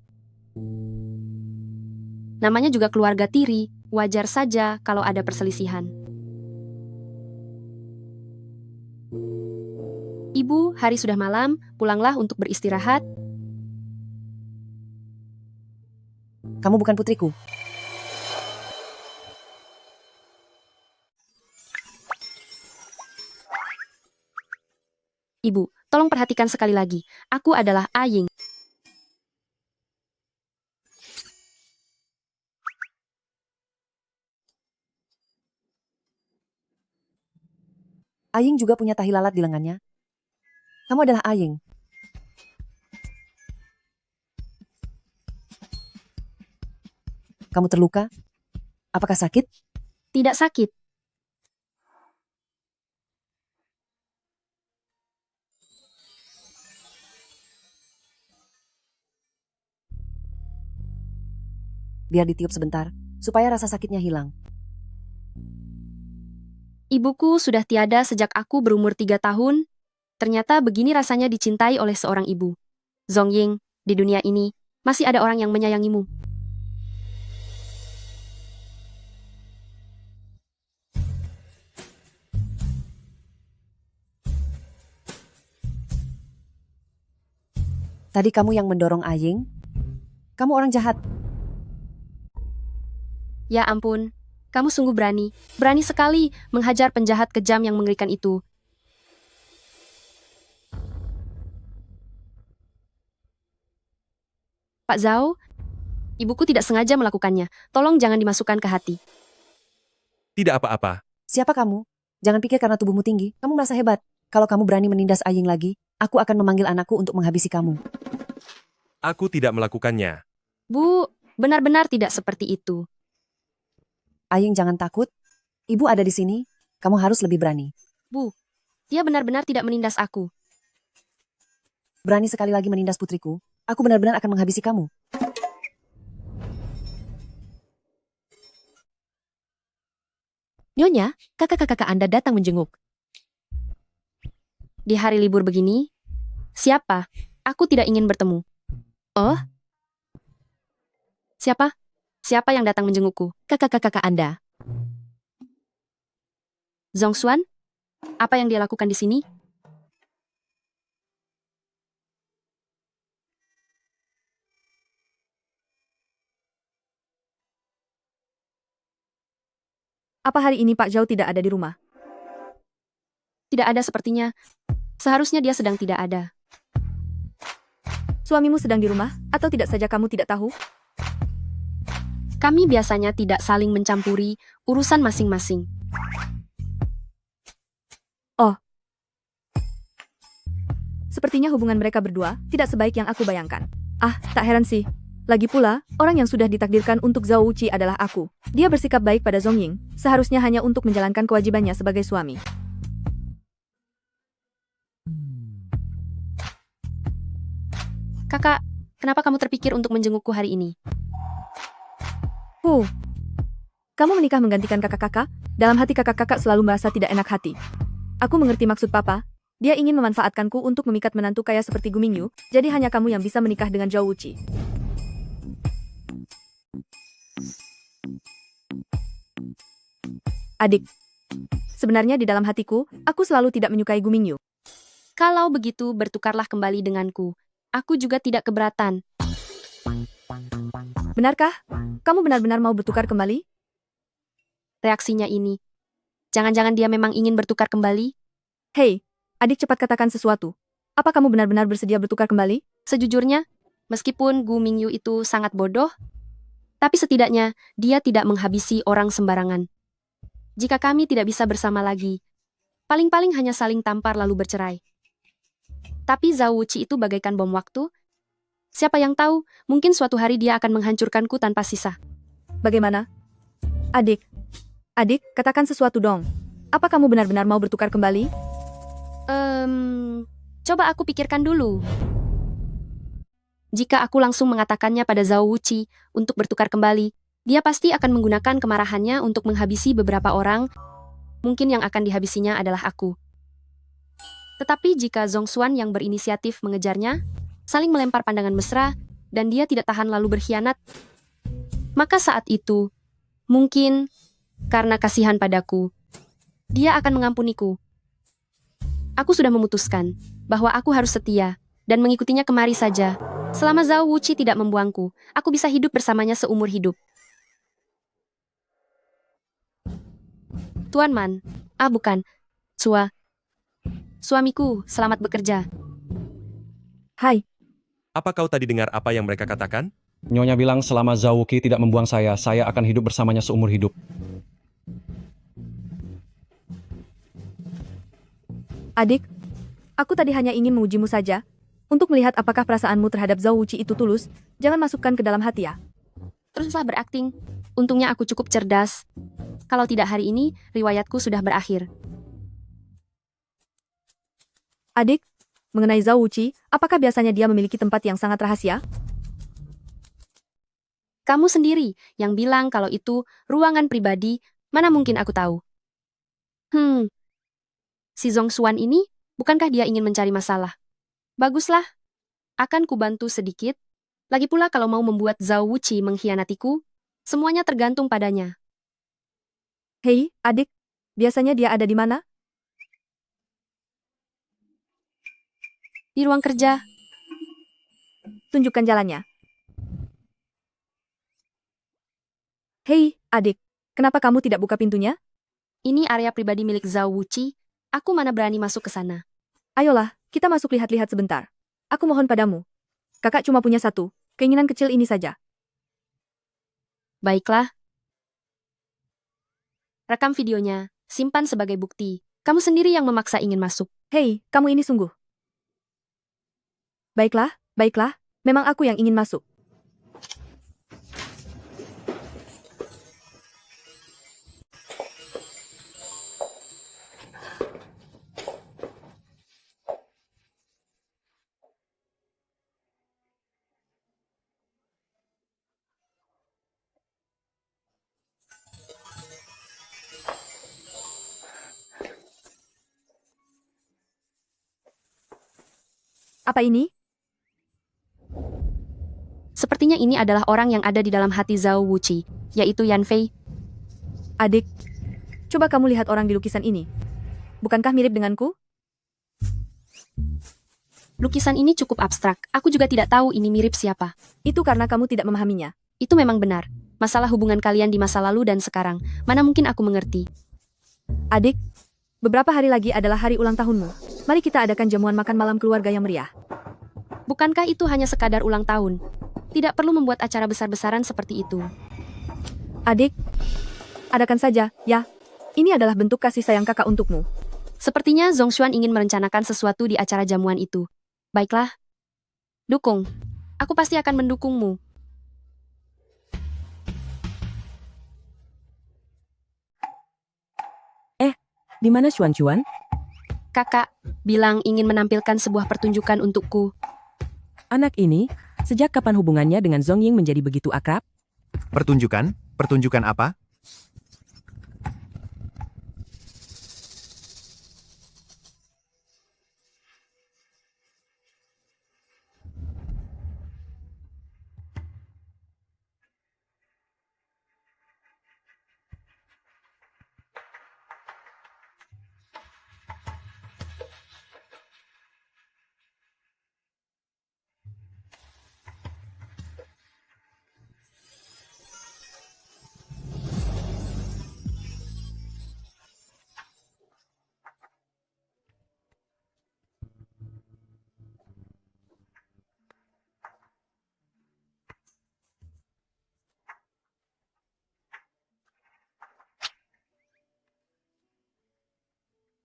Namanya juga keluarga tiri, wajar saja kalau ada perselisihan. Ibu, hari sudah malam, pulanglah untuk beristirahat. Kamu bukan putriku. Ibu, tolong perhatikan sekali lagi. Aku adalah Aying. Aying juga punya tahi lalat di lengannya. Kamu adalah Aying. Kamu terluka? Apakah sakit? Tidak sakit. Biar ditiup sebentar, supaya rasa sakitnya hilang. Ibuku sudah tiada sejak aku berumur 3 tahun. Ternyata begini rasanya dicintai oleh seorang ibu. Zongying, di dunia ini, masih ada orang yang menyayangimu. Tadi kamu yang mendorong Aying? Kamu orang jahat. Ya ampun, kamu sungguh berani. Berani sekali menghajar penjahat kejam yang mengerikan itu. Pak Zhao, ibuku tidak sengaja melakukannya. Tolong jangan dimasukkan ke hati. Tidak apa-apa. Siapa kamu? Jangan pikir karena tubuhmu tinggi, kamu merasa hebat. Kalau kamu berani menindas Aying lagi, aku akan memanggil anakku untuk menghabisi kamu. Aku tidak melakukannya. Bu, benar-benar tidak seperti itu. Aying jangan takut. Ibu ada di sini. Kamu harus lebih berani. Bu, dia benar-benar tidak menindas aku. Berani sekali lagi menindas putriku. Aku benar-benar akan menghabisi kamu. Nyonya, kakak-kakak Anda datang menjenguk. Di hari libur begini, siapa? Aku tidak ingin bertemu. Oh? Siapa? Siapa yang datang menjengukku? Kakak-kakak Anda. Zhongshuan? Apa yang dia lakukan di sini? Apa hari ini Pak Zhao tidak ada di rumah? Tidak ada sepertinya. Seharusnya dia sedang tidak ada. Suamimu sedang di rumah, atau tidak saja kamu tidak tahu? Kami biasanya tidak saling mencampuri urusan masing-masing. Oh. Sepertinya hubungan mereka berdua tidak sebaik yang aku bayangkan. Ah, tak heran sih. Lagi pula, orang yang sudah ditakdirkan untuk Zhao Wuqi adalah aku. Dia bersikap baik pada Zongying, seharusnya hanya untuk menjalankan kewajibannya sebagai suami. Kakak, kenapa kamu terpikir untuk menjengukku hari ini? Kamu menikah menggantikan kakak-kakak? Dalam hati kakak-kakak selalu merasa tidak enak hati. Aku mengerti maksud papa. Dia ingin memanfaatkanku untuk memikat menantu kaya seperti Gu Mingyu, jadi hanya kamu yang bisa menikah dengan Zhao Wuqi. Adik, sebenarnya di dalam hatiku, aku selalu tidak menyukai Gu Mingyu. Kalau begitu, bertukarlah kembali denganku. Aku juga tidak keberatan. Benarkah? Kamu benar-benar mau bertukar kembali? Reaksinya ini. Jangan-jangan dia memang ingin bertukar kembali? Hei, adik cepat katakan sesuatu. Apa kamu benar-benar bersedia bertukar kembali? Sejujurnya, meskipun Gu Mingyu itu sangat bodoh, tapi setidaknya dia tidak menghabisi orang sembarangan. Jika kami tidak bisa bersama lagi, paling-paling hanya saling tampar lalu bercerai. Tapi Zhao Wuqi itu bagaikan bom waktu. Siapa yang tahu, mungkin suatu hari dia akan menghancurkanku tanpa sisa. Bagaimana? Adik, Adik, katakan sesuatu dong. Apa kamu benar-benar mau bertukar kembali? Coba aku pikirkan dulu. Jika aku langsung mengatakannya pada Zhao Wuqi untuk bertukar kembali, dia pasti akan menggunakan kemarahannya untuk menghabisi beberapa orang. Mungkin yang akan dihabisinya adalah aku. Tetapi jika Zhongshuan yang berinisiatif mengejarnya, saling melempar pandangan mesra, dan dia tidak tahan lalu berkhianat, maka saat itu, mungkin karena kasihan padaku, dia akan mengampuniku. Aku sudah memutuskan bahwa aku harus setia dan mengikutinya kemari saja. Selama Zhao Wuqi tidak membuangku, aku bisa hidup bersamanya seumur hidup. Tuan Man, bukan, suamiku, selamat bekerja. Hai, Apa kau tadi dengar apa yang mereka katakan? Nyonya bilang selama Zhao Wuqi tidak membuang saya akan hidup bersamanya seumur hidup. adik. Aku tadi hanya ingin mengujimu saja. Untuk melihat apakah perasaanmu terhadap Zhao Wuqi itu tulus, jangan masukkan ke dalam hati ya. Teruslah berakting. Untungnya aku cukup cerdas. Kalau tidak hari ini, riwayatku sudah berakhir. Adik, mengenai Zhao Wuqi, apakah biasanya dia memiliki tempat yang sangat rahasia? Kamu sendiri yang bilang kalau itu ruangan pribadi, mana mungkin aku tahu. Si Zhongshuan ini, bukankah dia ingin mencari masalah? Baguslah, akan kubantu sedikit. Lagi pula kalau mau membuat Zhao Wuqi mengkhianatiku, semuanya tergantung padanya. Hei, adik, biasanya dia ada di mana? Di ruang kerja. Tunjukkan jalannya. Hei, adik, kenapa kamu tidak buka pintunya? Ini area pribadi milik Zhao Wuqi, aku mana berani masuk ke sana. Ayolah, kita masuk lihat-lihat sebentar. Aku mohon padamu. Kakak cuma punya satu, keinginan kecil ini saja. Baiklah. Rekam videonya, simpan sebagai bukti. Kamu sendiri yang memaksa ingin masuk. Hei, kamu ini sungguh. Baiklah, memang aku yang ingin masuk. Apa ini? Sepertinya ini adalah orang yang ada di dalam hati Zhao Wuqi, yaitu Yan Fei. Adik, coba kamu lihat orang di lukisan ini. Bukankah mirip denganku? Lukisan ini cukup abstrak, aku juga tidak tahu ini mirip siapa. Itu karena kamu tidak memahaminya. Itu memang benar. Masalah hubungan kalian di masa lalu dan sekarang, mana mungkin aku mengerti. Adik, beberapa hari lagi adalah hari ulang tahunmu. Mari kita adakan jamuan makan malam keluarga yang meriah. Bukankah itu hanya sekadar ulang tahun? Tidak perlu membuat acara besar-besaran seperti itu. Adik, adakan saja, ya. Ini adalah bentuk kasih sayang kakak untukmu. Sepertinya Zhongshuan ingin merencanakan sesuatu di acara jamuan itu. Baiklah. Dukung. Aku pasti akan mendukungmu. Di mana Xuan-Xuan? Kakak bilang ingin menampilkan sebuah pertunjukan untukku. Anak ini, sejak kapan hubungannya dengan Zhong Ying menjadi begitu akrab? Pertunjukan? Pertunjukan apa?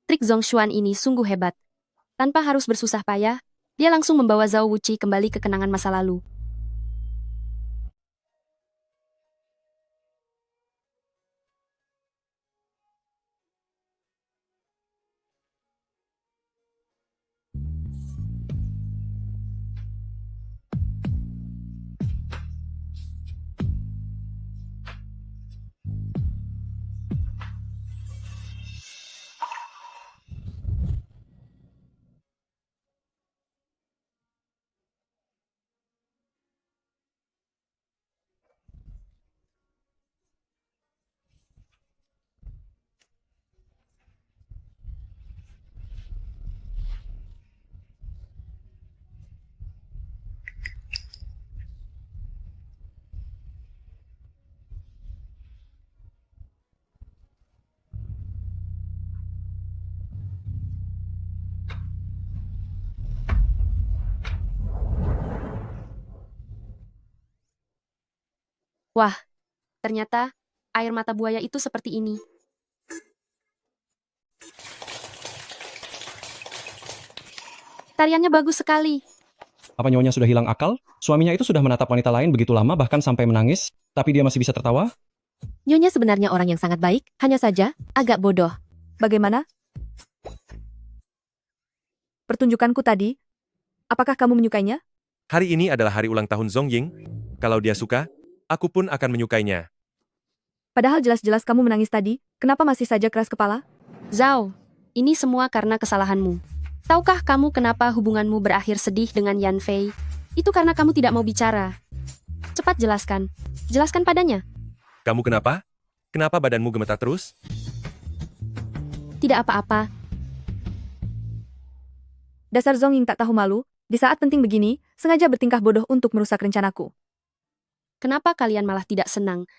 Trik Zhongshuan ini sungguh hebat. Tanpa harus bersusah payah, dia langsung membawa Zhao Wuqi kembali ke kenangan masa lalu. Wah, ternyata air mata buaya itu seperti ini. Tariannya bagus sekali. Apa Nyonya sudah hilang akal? Suaminya itu sudah menatap wanita lain begitu lama bahkan sampai menangis, tapi dia masih bisa tertawa? Nyonya sebenarnya orang yang sangat baik, hanya saja agak bodoh. Bagaimana? Pertunjukanku tadi, apakah kamu menyukainya? Hari ini adalah hari ulang tahun Zhong Ying. Kalau dia suka, aku pun akan menyukainya. Padahal jelas-jelas kamu menangis tadi, kenapa masih saja keras kepala? Zhao, ini semua karena kesalahanmu. Tahukah kamu kenapa hubunganmu berakhir sedih dengan Yan Fei? Itu karena kamu tidak mau bicara. Cepat jelaskan. Jelaskan padanya. Kamu kenapa? Kenapa badanmu gemetar terus? Tidak apa-apa. Dasar Zhong Ying tak tahu malu, di saat penting begini, sengaja bertingkah bodoh untuk merusak rencanaku. Kenapa kalian malah tidak senang?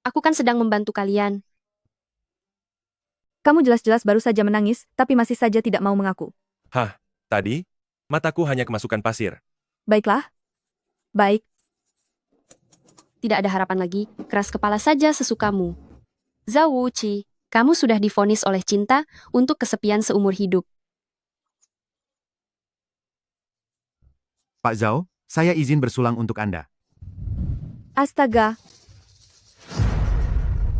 Aku kan sedang membantu kalian. Kamu jelas-jelas baru saja menangis, tapi masih saja tidak mau mengaku. Hah, tadi? Mataku hanya kemasukan pasir. Baiklah. Baik. Tidak ada harapan lagi, keras kepala saja sesukamu. Zhao Wuqi, kamu sudah divonis oleh cinta untuk kesepian seumur hidup. Pak Zhao, saya izin bersulang untuk Anda. Astaga,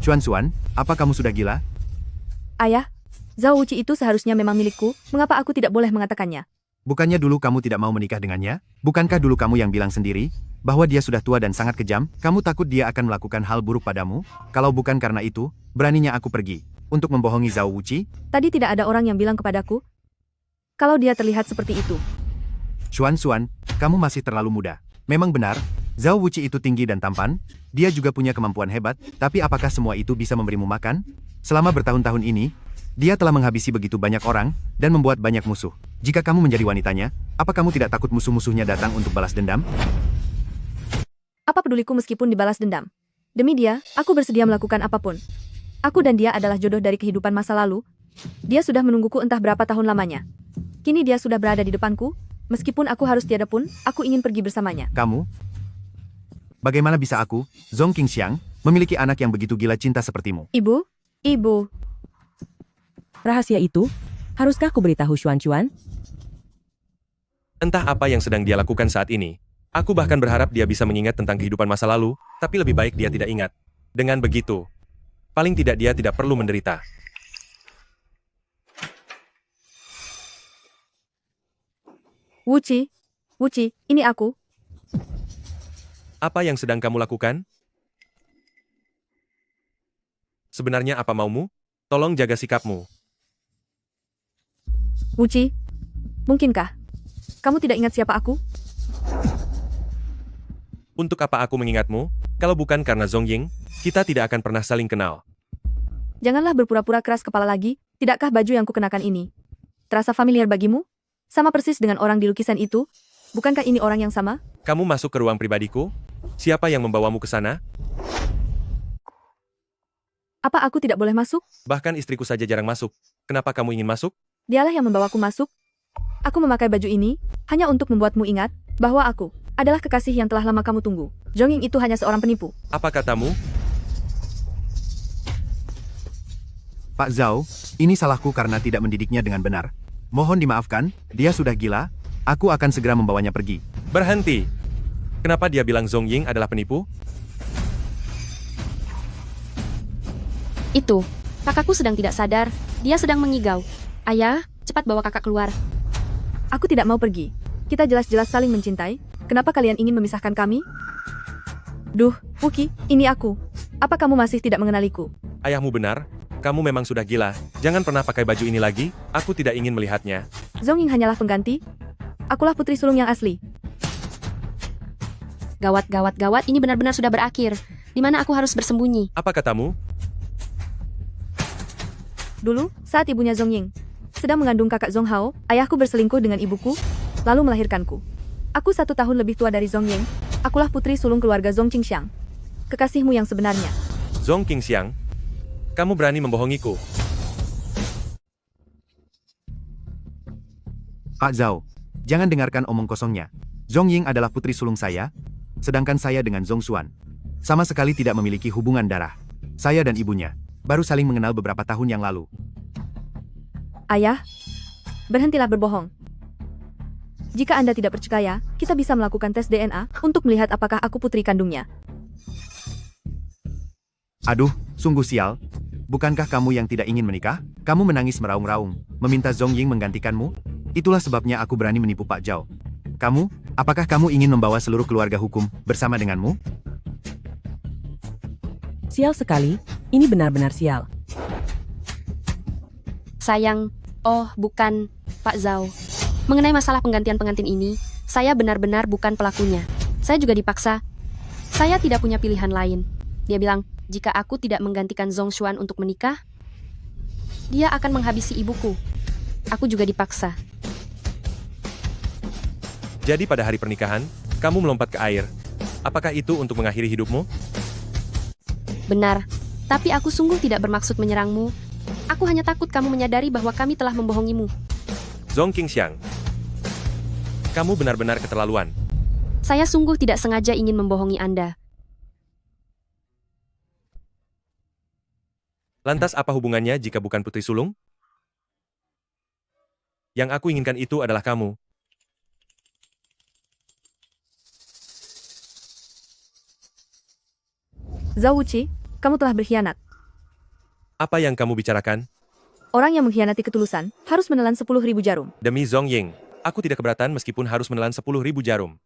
Xuan, apa kamu sudah gila? ayah, Zhao Wuqi itu seharusnya memang milikku, mengapa aku tidak boleh mengatakannya? Bukannya dulu kamu tidak mau menikah dengannya? Bukankah dulu kamu yang bilang sendiri, bahwa dia sudah tua dan sangat kejam, kamu takut dia akan melakukan hal buruk padamu? Kalau bukan karena itu, beraninya aku pergi, untuk membohongi Zhao Wuqi? Tadi tidak ada orang yang bilang kepadaku, kalau dia terlihat seperti itu. Xuan, kamu masih terlalu muda. Memang benar, Zhao Wuqi itu tinggi dan tampan, dia juga punya kemampuan hebat, tapi apakah semua itu bisa memberimu makan? Selama bertahun-tahun ini, dia telah menghabisi begitu banyak orang, dan membuat banyak musuh. Jika kamu menjadi wanitanya, apa kamu tidak takut musuh-musuhnya datang untuk balas dendam? Apa peduliku meskipun dibalas dendam? Demi dia, aku bersedia melakukan apapun. Aku dan dia adalah jodoh dari kehidupan masa lalu. Dia sudah menungguku entah berapa tahun lamanya. Kini dia sudah berada di depanku, meskipun aku harus tiada pun, aku ingin pergi bersamanya. Kamu? Bagaimana bisa aku, Zhong Qingxiang, memiliki anak yang begitu gila cinta sepertimu? Ibu? Rahasia itu, haruskah aku beritahu Xuan? Entah apa yang sedang dia lakukan saat ini. Aku bahkan berharap dia bisa mengingat tentang kehidupan masa lalu, tapi lebih baik dia tidak ingat. Dengan begitu, paling tidak dia tidak perlu menderita. Wuqi, ini aku. Apa yang sedang kamu lakukan? Sebenarnya apa maumu? Tolong jaga sikapmu. Wuqi, mungkinkah? Kamu tidak ingat siapa aku? Untuk apa aku mengingatmu? Kalau bukan karena Zhong Ying, kita tidak akan pernah saling kenal. Janganlah berpura-pura keras kepala lagi, tidakkah baju yang kukenakan ini terasa familiar bagimu? Sama persis dengan orang di lukisan itu? Bukankah ini orang yang sama? Kamu masuk ke ruang pribadiku? Siapa yang membawamu ke sana? Apa aku tidak boleh masuk? Bahkan istriku saja jarang masuk. Kenapa kamu ingin masuk? Dialah yang membawaku masuk. Aku memakai baju ini hanya untuk membuatmu ingat bahwa aku adalah kekasih yang telah lama kamu tunggu. Zhong Ying itu hanya seorang penipu. Apa katamu? Pak Zhao, ini salahku karena tidak mendidiknya dengan benar. Mohon dimaafkan, dia sudah gila, aku akan segera membawanya pergi. Berhenti! Kenapa dia bilang Zhong Ying adalah penipu? Itu, kakakku sedang tidak sadar, dia sedang mengigau. Ayah, cepat bawa kakak keluar. Aku tidak mau pergi. Kita jelas-jelas saling mencintai. Kenapa kalian ingin memisahkan kami? Duh, Wuqi, ini aku. Apa kamu masih tidak mengenaliku? Ayahmu benar, kamu memang sudah gila. Jangan pernah pakai baju ini lagi, aku tidak ingin melihatnya. Zhong Ying hanyalah pengganti. Akulah putri sulung yang asli. Gawat, ini benar-benar sudah berakhir. Di mana aku harus bersembunyi? Apa katamu? Dulu, saat ibunya Zhong Ying sedang mengandung kakak Zhong Hao, ayahku berselingkuh dengan ibuku, lalu melahirkanku. Aku 1 tahun lebih tua dari Zhong Ying. Akulah putri sulung keluarga Zhong Qingxiang. Kekasihmu yang sebenarnya. Zhong Qingxiang, kamu berani membohongiku. Pak Zhao, jangan dengarkan omong kosongnya. Zhong Ying adalah putri sulung saya, sedangkan saya dengan Zhong Xuan. sama sekali tidak memiliki hubungan darah. Saya dan ibunya baru saling mengenal beberapa tahun yang lalu. Ayah, berhentilah berbohong. Jika Anda tidak percaya, kita bisa melakukan tes DNA untuk melihat apakah aku putri kandungnya. Aduh, sungguh sial. Bukankah kamu yang tidak ingin menikah? Kamu menangis meraung-raung, meminta Zhong Ying menggantikanmu? Itulah sebabnya aku berani menipu Pak Zhao. Kamu, apakah kamu ingin membawa seluruh keluarga hukum bersama denganmu? Sial sekali, ini benar-benar sial. Sayang, oh bukan, Pak Zhao. Mengenai masalah penggantian pengantin ini, saya benar-benar bukan pelakunya. Saya juga dipaksa. Saya tidak punya pilihan lain. Dia bilang, jika aku tidak menggantikan Zhong Xuan untuk menikah, dia akan menghabisi ibuku. Aku juga dipaksa. Jadi pada hari pernikahan, kamu melompat ke air. Apakah itu untuk mengakhiri hidupmu? Benar, tapi aku sungguh tidak bermaksud menyerangmu. Aku hanya takut kamu menyadari bahwa kami telah membohongimu. Zhong Qingxiang, kamu benar-benar keterlaluan. Saya sungguh tidak sengaja ingin membohongi Anda. Lantas apa hubungannya jika bukan putri sulung? Yang aku inginkan itu adalah kamu. Zhao Wuqi, kamu telah berkhianat. Apa yang kamu bicarakan? Orang yang mengkhianati ketulusan harus menelan 10.000 jarum. Demi Zhong Ying, aku tidak keberatan meskipun harus menelan 10.000 jarum.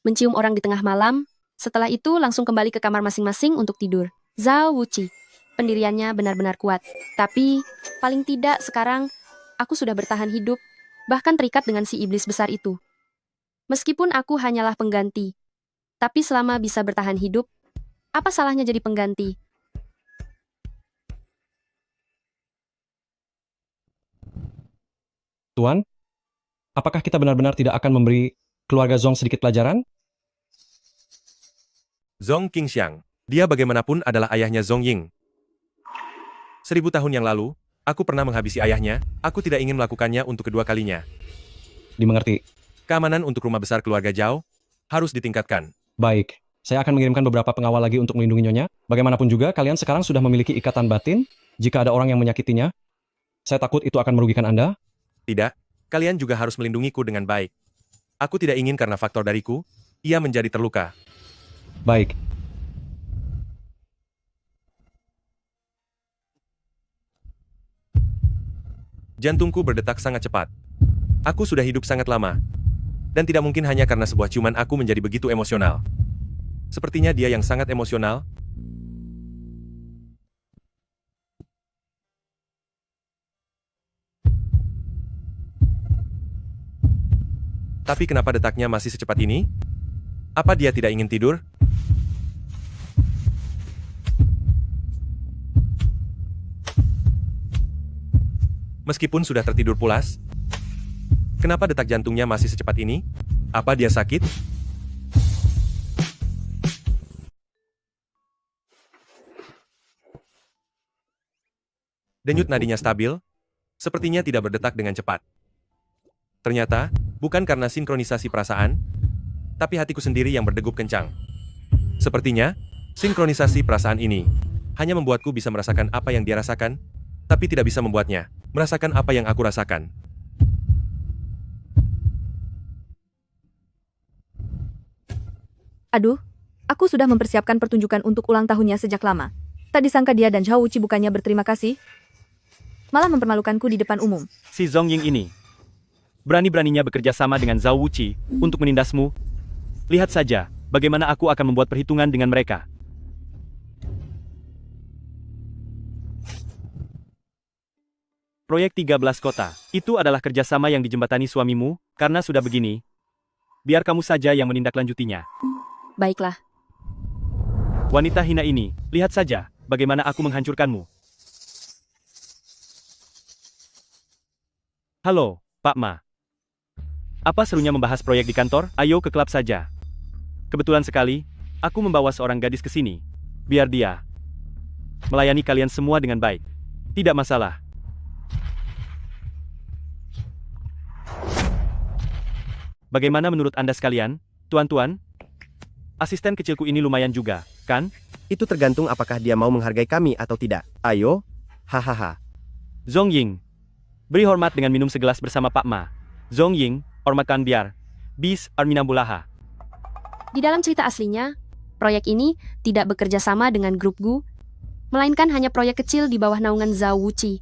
Mencium orang di tengah malam, setelah itu langsung kembali ke kamar masing-masing untuk tidur. Zhao Wuqi, pendiriannya benar-benar kuat. Tapi, paling tidak sekarang, aku sudah bertahan hidup, bahkan terikat dengan si iblis besar itu. Meskipun aku hanyalah pengganti, tapi selama bisa bertahan hidup, apa salahnya jadi pengganti? Tuan, apakah kita benar-benar tidak akan memberi keluarga Zhong sedikit pelajaran? Zhong Qingxiang, dia bagaimanapun adalah ayahnya Zhong Ying. 1000 tahun yang lalu, aku pernah menghabisi ayahnya, aku tidak ingin melakukannya untuk kedua kalinya. Dimengerti. Keamanan untuk rumah besar keluarga Zhao harus ditingkatkan. Baik, saya akan mengirimkan beberapa pengawal lagi untuk melindungi Nyonya. Bagaimanapun juga, kalian sekarang sudah memiliki ikatan batin. Jika ada orang yang menyakitinya, saya takut itu akan merugikan Anda. Tidak, kalian juga harus melindungiku dengan baik. Aku tidak ingin karena faktor dariku, ia menjadi terluka. Baik. Jantungku berdetak sangat cepat. Aku sudah hidup sangat lama. Dan tidak mungkin hanya karena sebuah ciuman aku menjadi begitu emosional. Sepertinya dia yang sangat emosional. Tapi kenapa detaknya masih secepat ini? Apa dia tidak ingin tidur? Meskipun sudah tertidur pulas, kenapa detak jantungnya masih secepat ini? Apa dia sakit? Denyut nadinya stabil, sepertinya tidak berdetak dengan cepat. Ternyata, bukan karena sinkronisasi perasaan, tapi hatiku sendiri yang berdegup kencang. Sepertinya, sinkronisasi perasaan ini hanya membuatku bisa merasakan apa yang dia rasakan, tapi tidak bisa membuatnya merasakan apa yang aku rasakan. Aduh, Aku sudah mempersiapkan pertunjukan untuk ulang tahunnya sejak lama. Tak disangka dia dan Zhao Wuqi bukannya berterima kasih, malah mempermalukanku di depan umum. Si Zongying ini berani-beraninya bekerja sama dengan Zhao Wuqi untuk menindasmu. Lihat saja bagaimana aku akan membuat perhitungan dengan mereka. Proyek 13 kota, itu adalah kerjasama yang dijembatani suamimu, karena sudah begini, biar kamu saja yang menindaklanjutinya. Baiklah. Wanita hina ini, lihat saja bagaimana aku menghancurkanmu. Halo, Pak Ma. Apa serunya membahas proyek di kantor? Ayo ke klub saja. Kebetulan sekali, aku membawa seorang gadis ke sini. Biar dia melayani kalian semua dengan baik. Tidak masalah. Bagaimana menurut Anda sekalian, tuan-tuan? Asisten kecilku ini lumayan juga, kan? Itu tergantung apakah dia mau menghargai kami atau tidak. Ayo, hahaha. Zongying, beri hormat dengan minum segelas bersama Pak Ma. Zongying, hormatkan biar. Bis Arminambulaha. Di dalam cerita aslinya, proyek ini tidak bekerja sama dengan grup Gu, melainkan hanya proyek kecil di bawah naungan Zhao Wuqi.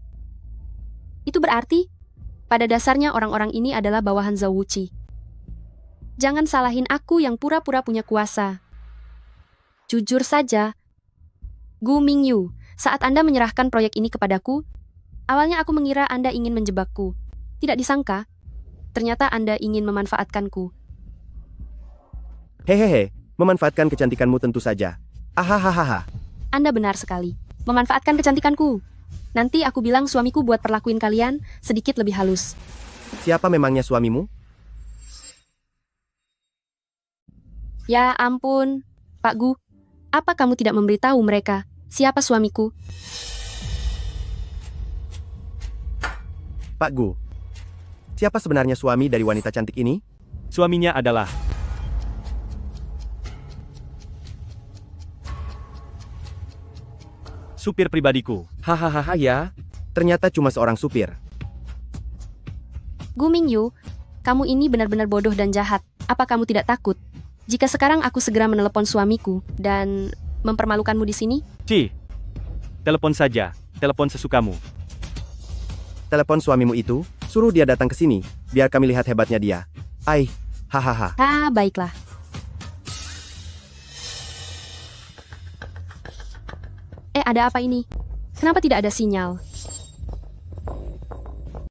Itu berarti, pada dasarnya orang-orang ini adalah bawahan Zhao Wuqi. Jangan salahin aku yang pura-pura punya kuasa. Jujur saja, Gu Mingyu, saat Anda menyerahkan proyek ini kepadaku, awalnya aku mengira Anda ingin menjebakku. Tidak disangka, ternyata Anda ingin memanfaatkanku. Hehehe, memanfaatkan kecantikanmu tentu saja. Ahahaha. Anda benar sekali. Memanfaatkan kecantikanku. Nanti aku bilang suamiku buat perlakuin kalian sedikit lebih halus. Siapa memangnya suamimu? Ya ampun, Pak Gu. Apa kamu tidak memberitahu mereka siapa suamiku? Pak Gu. Siapa sebenarnya suami dari wanita cantik ini? Suaminya adalah supir pribadiku. Hahaha ya. Ternyata cuma seorang supir. Gu Mingyu, kamu ini benar-benar bodoh dan jahat. Apa kamu tidak takut jika sekarang aku segera menelepon suamiku dan mempermalukanmu di sini? Ci, telepon saja. Telepon sesukamu. Telepon suamimu itu, suruh dia datang ke sini, biar kami lihat hebatnya dia. Ai, hahaha. Ah, baiklah. Ada apa ini? Kenapa tidak ada sinyal?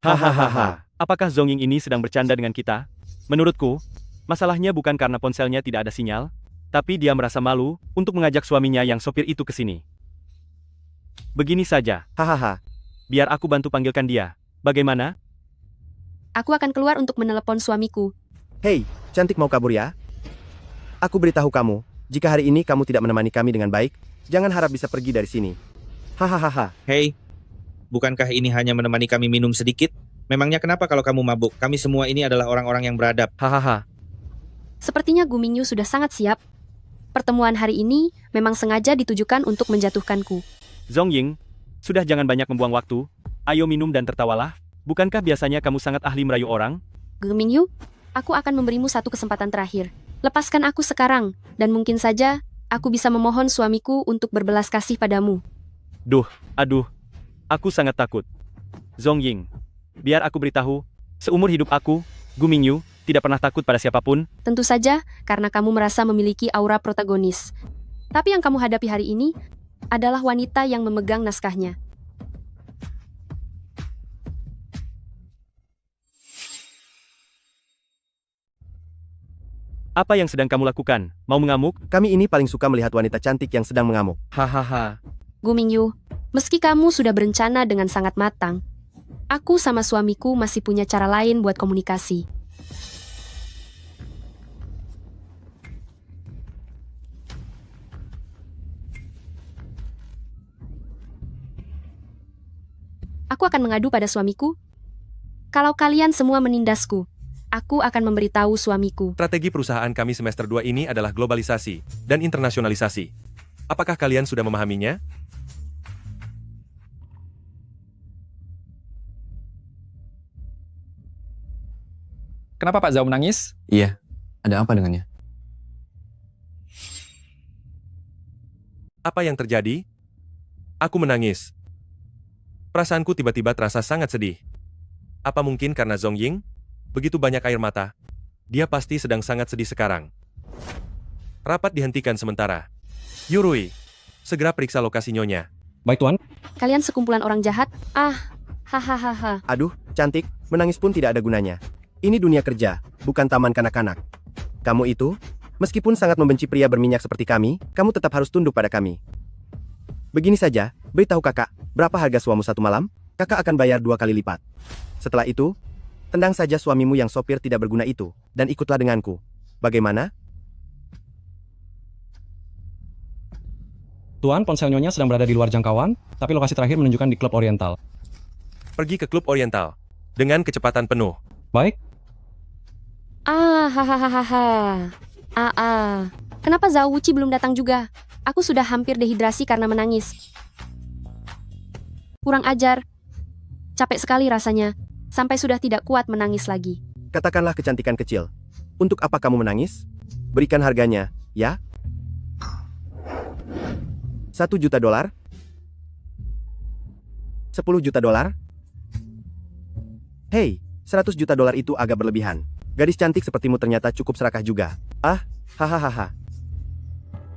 Hahaha. Apakah Zongying ini sedang bercanda dengan kita? Menurutku, masalahnya bukan karena ponselnya tidak ada sinyal, tapi dia merasa malu untuk mengajak suaminya yang sopir itu ke sini. Begini saja. Hahaha. Biar aku bantu panggilkan dia. Bagaimana? Aku akan keluar untuk menelepon suamiku. Hei, cantik mau kabur ya? Aku beritahu kamu, jika hari ini kamu tidak menemani kami dengan baik, jangan harap bisa pergi dari sini. Hahaha. Hei, bukankah ini hanya menemani kami minum sedikit? Memangnya kenapa kalau kamu mabuk? Kami semua ini adalah orang-orang yang beradab. Hahaha. Sepertinya Gu Mingyu sudah sangat siap. Pertemuan hari ini memang sengaja ditujukan untuk menjatuhkanku. Zongying, sudah jangan banyak membuang waktu. Ayo minum dan tertawalah. Bukankah biasanya kamu sangat ahli merayu orang? Gu Mingyu, aku akan memberimu satu kesempatan terakhir. Lepaskan aku sekarang, dan mungkin saja aku bisa memohon suamiku untuk berbelas kasih padamu. Aduh, aku sangat takut. Zongying, biar aku beritahu, seumur hidup aku, Gu Mingyu, tidak pernah takut pada siapapun. Tentu saja, karena kamu merasa memiliki aura protagonis. Tapi yang kamu hadapi hari ini adalah wanita yang memegang naskahnya. Apa yang sedang kamu lakukan? Mau mengamuk? Kami ini paling suka melihat wanita cantik yang sedang mengamuk. Hahaha. Gu Mingyu, meski kamu sudah berencana dengan sangat matang, aku sama suamiku masih punya cara lain buat komunikasi. Aku akan mengadu pada suamiku. Kalau kalian semua menindasku, aku akan memberitahu suamiku. Strategi perusahaan kami semester 2 ini adalah globalisasi dan internasionalisasi. Apakah kalian sudah memahaminya? Kenapa Pak Zhao menangis? Iya, ada apa dengannya? Apa yang terjadi? Aku menangis. Perasaanku tiba-tiba terasa sangat sedih. Apa mungkin karena Zhong Ying? Begitu banyak air mata. Dia pasti sedang sangat sedih sekarang. Rapat dihentikan sementara. Yurui, segera periksa lokasi Nyonya. Baik, Tuan. Kalian sekumpulan orang jahat. Hahaha. Aduh, cantik, menangis pun tidak ada gunanya. Ini dunia kerja, bukan taman kanak-kanak. Kamu itu, meskipun sangat membenci pria berminyak seperti kami, kamu tetap harus tunduk pada kami. Begini saja, beritahu kakak, berapa harga suamu satu malam? Kakak akan bayar 2 kali lipat. Setelah itu, tendang saja suamimu yang sopir tidak berguna itu, dan ikutlah denganku. Bagaimana? Tuan, ponsel Nyonya sedang berada di luar jangkauan, tapi lokasi terakhir menunjukkan di Klub Oriental. Pergi ke Klub Oriental. Dengan kecepatan penuh. Baik. Hahaha. Kenapa Zhao Wuqi belum datang juga? Aku sudah hampir dehidrasi karena menangis. Kurang ajar. Capek sekali rasanya. Sampai sudah tidak kuat menangis lagi. Katakanlah kecantikan kecil. Untuk apa kamu menangis? Berikan harganya, ya? $1 juta? $10 juta? Hei, $100 juta itu agak berlebihan. Gadis cantik sepertimu ternyata cukup serakah juga. Hahaha.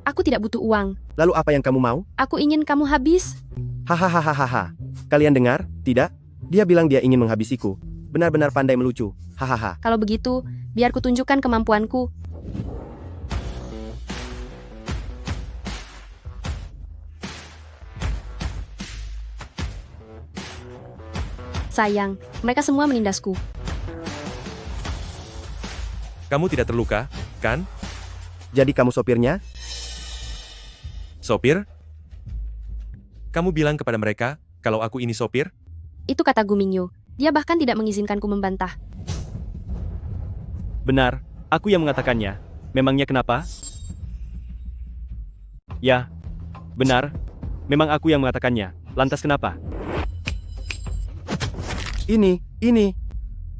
Aku tidak butuh uang. Lalu apa yang kamu mau? Aku ingin kamu habis. Hahaha. Kalian dengar? Tidak? Dia bilang dia ingin menghabisiku. Benar-benar pandai melucu. Hahaha. Kalau begitu, biar kutunjukkan kemampuanku. Sayang, mereka semua menindasku. Kamu tidak terluka, kan? Jadi kamu sopirnya? Sopir? Kamu bilang kepada mereka, kalau aku ini sopir? Itu kata Gu Mingyu. Dia bahkan tidak mengizinkanku membantah. Benar, aku yang mengatakannya. Memangnya kenapa? Ya, benar. Memang aku yang mengatakannya. Lantas kenapa? Ini.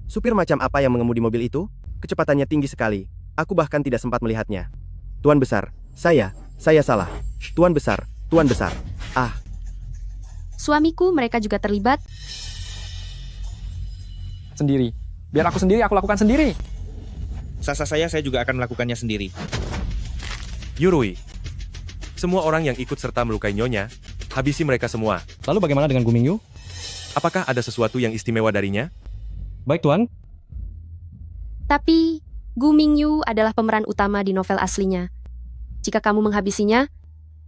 Supir macam apa yang mengemudi mobil itu? Kecepatannya tinggi sekali. Aku bahkan tidak sempat melihatnya. Tuan Besar, saya salah. Tuan Besar. Suamiku, mereka juga terlibat. Sendiri. Biar aku sendiri, aku lakukan sendiri. Sasa saya juga akan melakukannya sendiri. Yurui. Semua orang yang ikut serta melukai Nyonya, habisi mereka semua. Lalu bagaimana dengan Gu Mingyu? Apakah ada sesuatu yang istimewa darinya? Baik, Tuan. Tapi, Gu Mingyu adalah pemeran utama di novel aslinya. Jika kamu menghabisinya,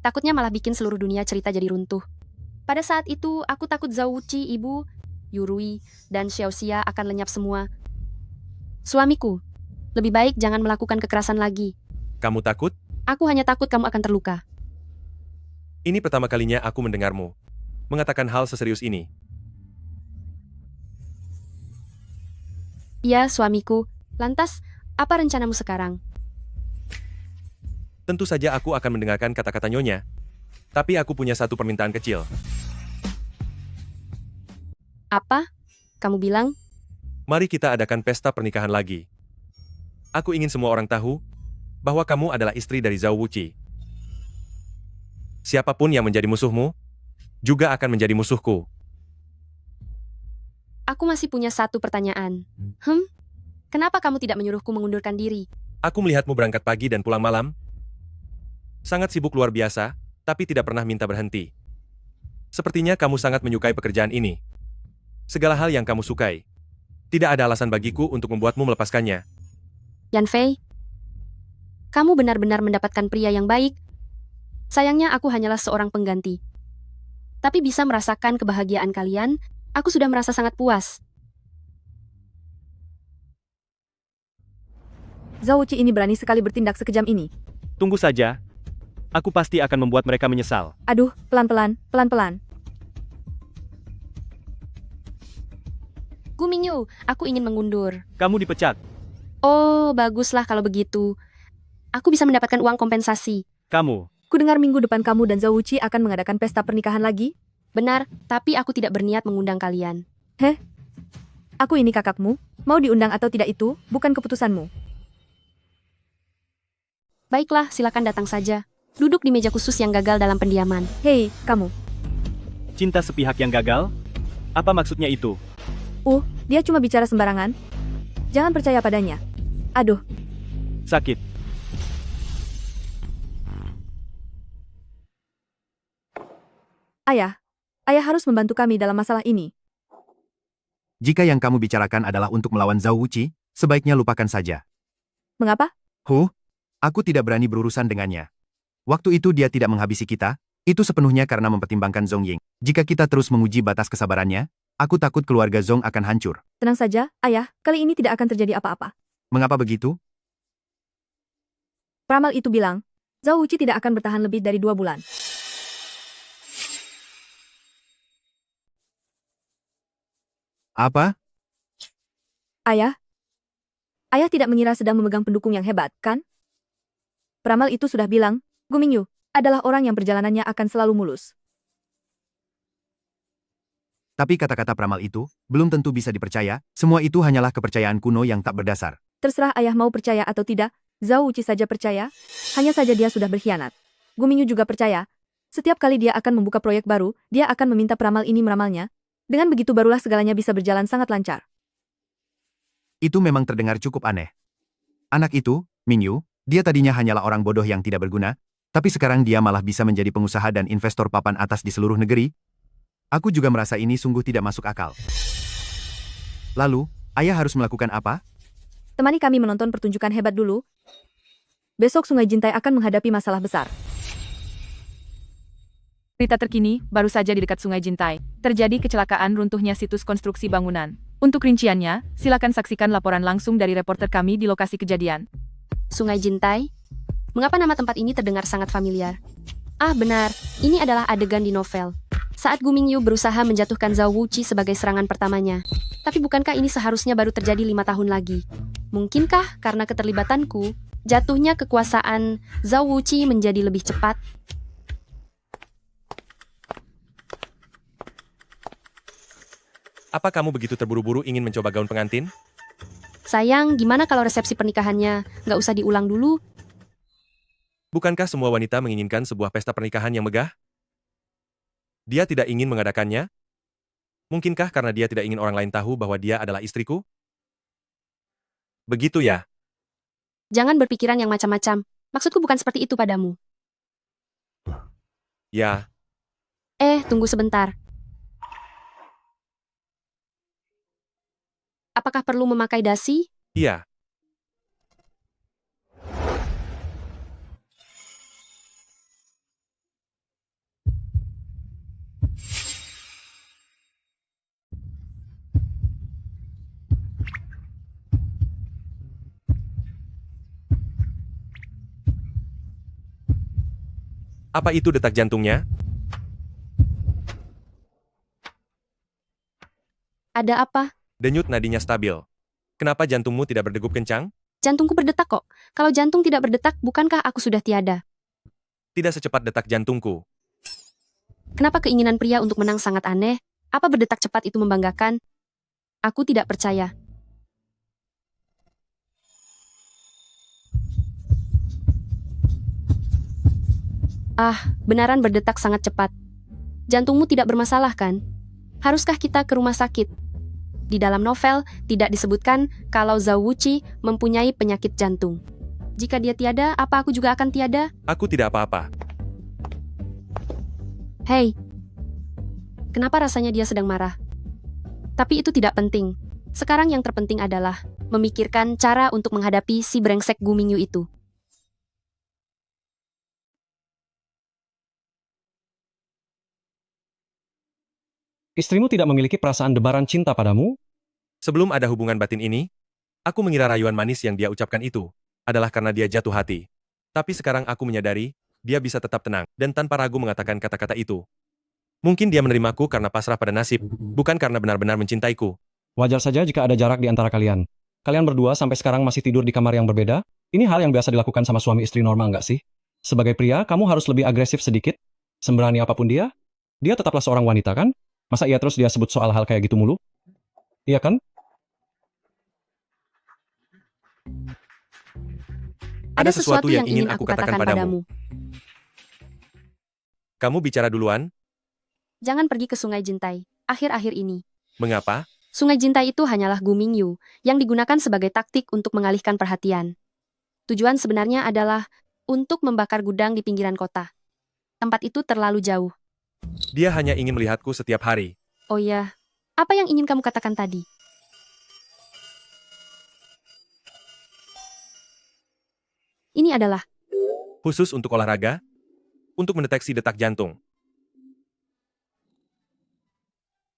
takutnya malah bikin seluruh dunia cerita jadi runtuh. Pada saat itu, aku takut Zhao Wuqi, Ibu, Yurui, dan Xiaoxia akan lenyap semua. Suamiku, lebih baik jangan melakukan kekerasan lagi. Kamu takut? Aku hanya takut kamu akan terluka. Ini pertama kalinya aku mendengarmu mengatakan hal seserius ini. Ya, suamiku. Lantas, apa rencanamu sekarang? Tentu saja aku akan mendengarkan kata-kata Nyonya. Tapi aku punya satu permintaan kecil. Apa? Kamu bilang? Mari kita adakan pesta pernikahan lagi. Aku ingin semua orang tahu bahwa kamu adalah istri dari Zhao Wuqi. Siapapun yang menjadi musuhmu, juga akan menjadi musuhku. Aku masih punya satu pertanyaan. Kenapa kamu tidak menyuruhku mengundurkan diri? Aku melihatmu berangkat pagi dan pulang malam. Sangat sibuk luar biasa, tapi tidak pernah minta berhenti. Sepertinya kamu sangat menyukai pekerjaan ini. Segala hal yang kamu sukai. Tidak ada alasan bagiku untuk membuatmu melepaskannya. Yan Fei, kamu benar-benar mendapatkan pria yang baik. Sayangnya aku hanyalah seorang pengganti. Tapi bisa merasakan kebahagiaan kalian, aku sudah merasa sangat puas. Zhao Wuqi ini berani sekali bertindak sekejam ini. Tunggu saja. Aku pasti akan membuat mereka menyesal. Aduh, pelan-pelan. Gu Mingyu, aku ingin mengundur. Kamu dipecat. Oh, baguslah kalau begitu. Aku bisa mendapatkan uang kompensasi. Kamu. Kudengar minggu depan kamu dan Zhao Wuqi akan mengadakan pesta pernikahan lagi? Benar, tapi aku tidak berniat mengundang kalian. Aku ini kakakmu. Mau diundang atau tidak itu, bukan keputusanmu. Baiklah, silakan datang saja. duduk di meja khusus yang gagal dalam pendiaman. Hei, kamu. Cinta sepihak yang gagal? Apa maksudnya itu? Dia cuma bicara sembarangan. Jangan percaya padanya. Aduh, Sakit. ayah. Ayah harus membantu kami dalam masalah ini. Jika yang kamu bicarakan adalah untuk melawan Zhao Wuqi, sebaiknya lupakan saja. Mengapa? Aku tidak berani berurusan dengannya. Waktu itu dia tidak menghabisi kita, itu sepenuhnya karena mempertimbangkan Zhong Ying. Jika kita terus menguji batas kesabarannya, aku takut keluarga Zhong akan hancur. Tenang saja, ayah. Kali ini tidak akan terjadi apa-apa. Mengapa begitu? Peramal itu bilang, Zhao Wuqi tidak akan bertahan lebih dari 2 bulan. Apa? Ayah? Ayah tidak mengira sedang memegang pendukung yang hebat, kan? Peramal itu sudah bilang, Gu Mingyu adalah orang yang perjalanannya akan selalu mulus. Tapi kata-kata peramal itu belum tentu bisa dipercaya, semua itu hanyalah kepercayaan kuno yang tak berdasar. Terserah ayah mau percaya atau tidak, Zhao Wuqi saja percaya, hanya saja dia sudah berkhianat. Gu Mingyu juga percaya, setiap kali dia akan membuka proyek baru, dia akan meminta peramal ini meramalnya. Dengan begitu barulah segalanya bisa berjalan sangat lancar. Itu memang terdengar cukup aneh. Anak itu, Mingyu, dia tadinya hanyalah orang bodoh yang tidak berguna, tapi sekarang dia malah bisa menjadi pengusaha dan investor papan atas di seluruh negeri. Aku juga merasa ini sungguh tidak masuk akal. Lalu, ayah harus melakukan apa? Temani kami menonton pertunjukan hebat dulu. Besok Sungai Jintai akan menghadapi masalah besar. Berita terkini, baru saja di dekat Sungai Jintai, terjadi kecelakaan runtuhnya situs konstruksi bangunan. Untuk rinciannya, silakan saksikan laporan langsung dari reporter kami di lokasi kejadian. Sungai Jintai? Mengapa nama tempat ini terdengar sangat familiar? Ah benar, ini adalah adegan di novel. Saat Gu Mingyu berusaha menjatuhkan Zhao Wuqi sebagai serangan pertamanya. Tapi bukankah ini seharusnya baru terjadi 5 tahun lagi? Mungkinkah karena keterlibatanku, jatuhnya kekuasaan Zhao Wuqi menjadi lebih cepat? Apa kamu begitu terburu-buru ingin mencoba gaun pengantin? Sayang, gimana kalau resepsi pernikahannya nggak usah diulang dulu? Bukankah semua wanita menginginkan sebuah pesta pernikahan yang megah? Dia tidak ingin mengadakannya? Mungkinkah karena dia tidak ingin orang lain tahu bahwa dia adalah istriku? Begitu ya? Jangan berpikiran yang macam-macam. Maksudku bukan seperti itu padamu. Ya, Tunggu sebentar. Apakah perlu memakai dasi? iya. Apa itu detak jantungnya? Ada apa? Denyut nadinya stabil. Kenapa jantungmu tidak berdegup kencang? Jantungku berdetak kok. Kalau jantung tidak berdetak, bukankah aku sudah tiada? Tidak secepat detak jantungku. Kenapa keinginan pria untuk menang sangat aneh? Apa berdetak cepat itu membanggakan? Aku tidak percaya. Ah, benaran berdetak sangat cepat. Jantungmu tidak bermasalah kan? Haruskah kita ke rumah sakit? Di dalam novel, tidak disebutkan kalau Zhao Wuqi mempunyai penyakit jantung. Jika dia tiada, apa aku juga akan tiada? Aku tidak apa-apa. Hei, kenapa rasanya dia sedang marah? Tapi itu tidak penting. Sekarang yang terpenting adalah memikirkan cara untuk menghadapi si brengsek Gu Mingyu itu. Istrimu tidak memiliki perasaan debaran cinta padamu? Sebelum ada hubungan batin ini, aku mengira rayuan manis yang dia ucapkan itu adalah karena dia jatuh hati. Tapi sekarang aku menyadari, dia bisa tetap tenang dan tanpa ragu mengatakan kata-kata itu. Mungkin dia menerimaku karena pasrah pada nasib, bukan karena benar-benar mencintaiku. Wajar saja jika ada jarak di antara kalian. Kalian berdua sampai sekarang masih tidur di kamar yang berbeda? Ini hal yang biasa dilakukan sama suami istri normal nggak sih? Sebagai pria, kamu harus lebih agresif sedikit. Semberani apapun dia tetaplah seorang wanita kan? Masa iya terus dia sebut soal hal kayak gitu mulu? Iya kan? Ada sesuatu yang ingin aku katakan padamu. Kamu bicara duluan? Jangan pergi ke Sungai Jintai, akhir-akhir ini. Mengapa? Sungai Jintai itu hanyalah Gu Mingyu, yang digunakan sebagai taktik untuk mengalihkan perhatian. Tujuan sebenarnya adalah untuk membakar gudang di pinggiran kota. Tempat itu terlalu jauh. Dia hanya ingin melihatku setiap hari. Oh ya, apa yang ingin kamu katakan tadi? Ini adalah Khusus untuk olahraga? Untuk mendeteksi detak jantung.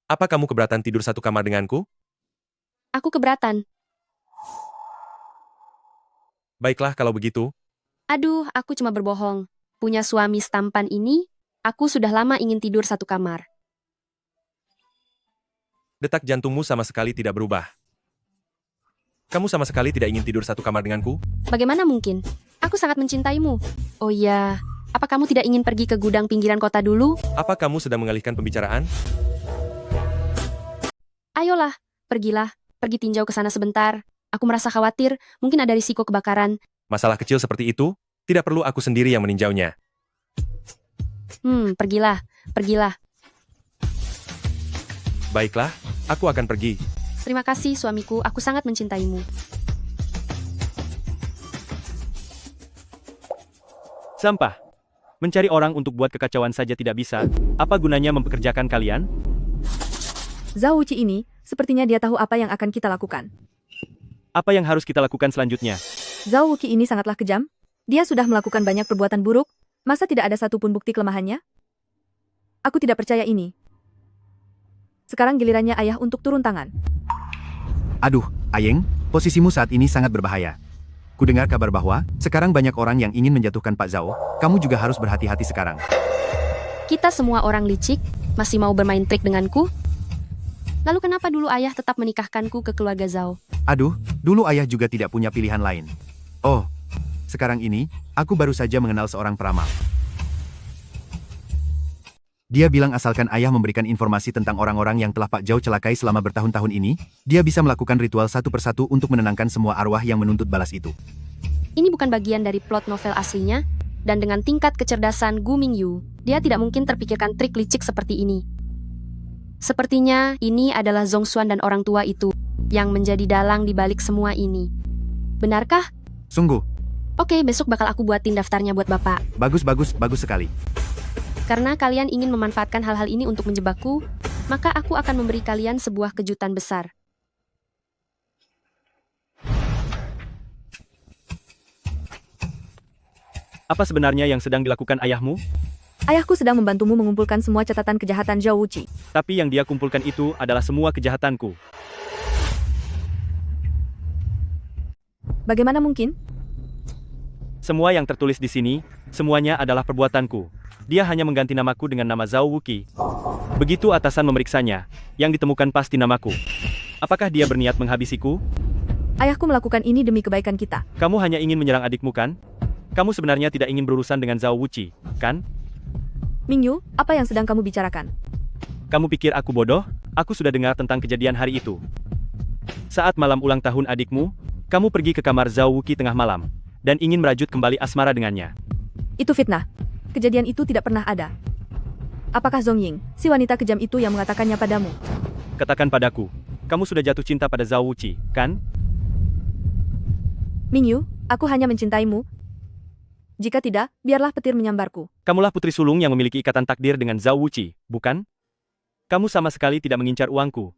Apa kamu keberatan tidur satu kamar denganku? aku keberatan. Baiklah kalau begitu. Aduh, aku cuma berbohong. Punya suami setampan ini, aku sudah lama ingin tidur satu kamar. Detak jantungmu sama sekali tidak berubah. Kamu sama sekali tidak ingin tidur satu kamar denganku? Bagaimana mungkin? Aku sangat mencintaimu. Oh iya, apa kamu tidak ingin pergi ke gudang pinggiran kota dulu? Apa kamu sedang mengalihkan pembicaraan? Ayolah, pergilah. Pergi tinjau ke sana sebentar. Aku merasa khawatir, mungkin ada risiko kebakaran. Masalah kecil seperti itu, tidak perlu aku sendiri yang meninjaunya. Pergilah, pergilah. Baiklah, aku akan pergi. Terima kasih suamiku, aku sangat mencintaimu. Sampah. Mencari orang untuk buat kekacauan saja tidak bisa. Apa gunanya mempekerjakan kalian? Zhao Wuqi ini, sepertinya dia tahu apa yang akan kita lakukan. Apa yang harus kita lakukan selanjutnya? Zhao Wuqi ini sangatlah kejam. Dia sudah melakukan banyak perbuatan buruk. Masa tidak ada satupun bukti kelemahannya? Aku tidak percaya ini. Sekarang gilirannya ayah untuk turun tangan. Aduh, Ayeng, posisimu saat ini sangat berbahaya. Kudengar kabar bahwa sekarang banyak orang yang ingin menjatuhkan Pak Zhao. Kamu juga harus berhati-hati sekarang. Kita semua orang licik, masih mau bermain trik denganku? Lalu kenapa dulu ayah tetap menikahkanku ke keluarga Zhao? Aduh, dulu ayah juga tidak punya pilihan lain. Oh, sekarang ini, aku baru saja mengenal seorang peramal. Dia bilang asalkan ayah memberikan informasi tentang orang-orang yang telah Pak Zhao celakai selama bertahun-tahun ini, dia bisa melakukan ritual satu persatu untuk menenangkan semua arwah yang menuntut balas itu. Ini bukan bagian dari plot novel aslinya, dan dengan tingkat kecerdasan Gu Mingyu, dia tidak mungkin terpikirkan trik licik seperti ini. Sepertinya ini adalah Zhongshuan dan orang tua itu yang menjadi dalang di balik semua ini. Benarkah? Sungguh. Oke, besok bakal aku buatin daftarnya buat Bapak. Bagus sekali. Karena kalian ingin memanfaatkan hal-hal ini untuk menjebakku, maka aku akan memberi kalian sebuah kejutan besar. Apa sebenarnya yang sedang dilakukan ayahmu? Ayahku sedang membantumu mengumpulkan semua catatan kejahatan Zhao Wuqi. Tapi yang dia kumpulkan itu adalah semua kejahatanku. Bagaimana mungkin? Semua yang tertulis di sini, semuanya adalah perbuatanku. Dia hanya mengganti namaku dengan nama Zhao Wuqi. Begitu atasan memeriksanya, yang ditemukan pasti namaku. Apakah dia berniat menghabisiku? Ayahku melakukan ini demi kebaikan kita. Kamu hanya ingin menyerang adikmu kan? Kamu sebenarnya tidak ingin berurusan dengan Zhao Wuqi, kan? Mingyu, apa yang sedang kamu bicarakan? Kamu pikir aku bodoh? Aku sudah dengar tentang kejadian hari itu. Saat malam ulang tahun adikmu, kamu pergi ke kamar Zhao Wuqi tengah malam, dan ingin merajut kembali asmara dengannya. Itu fitnah. Kejadian itu tidak pernah ada. Apakah Zongying, si wanita kejam itu yang mengatakannya padamu? Katakan padaku, kamu sudah jatuh cinta pada Zhao Wuqi, kan? Mingyu, aku hanya mencintaimu. Jika tidak, biarlah petir menyambarku. Kamulah putri sulung yang memiliki ikatan takdir dengan Zhao Wuqi, bukan? Kamu sama sekali tidak mengincar uangku,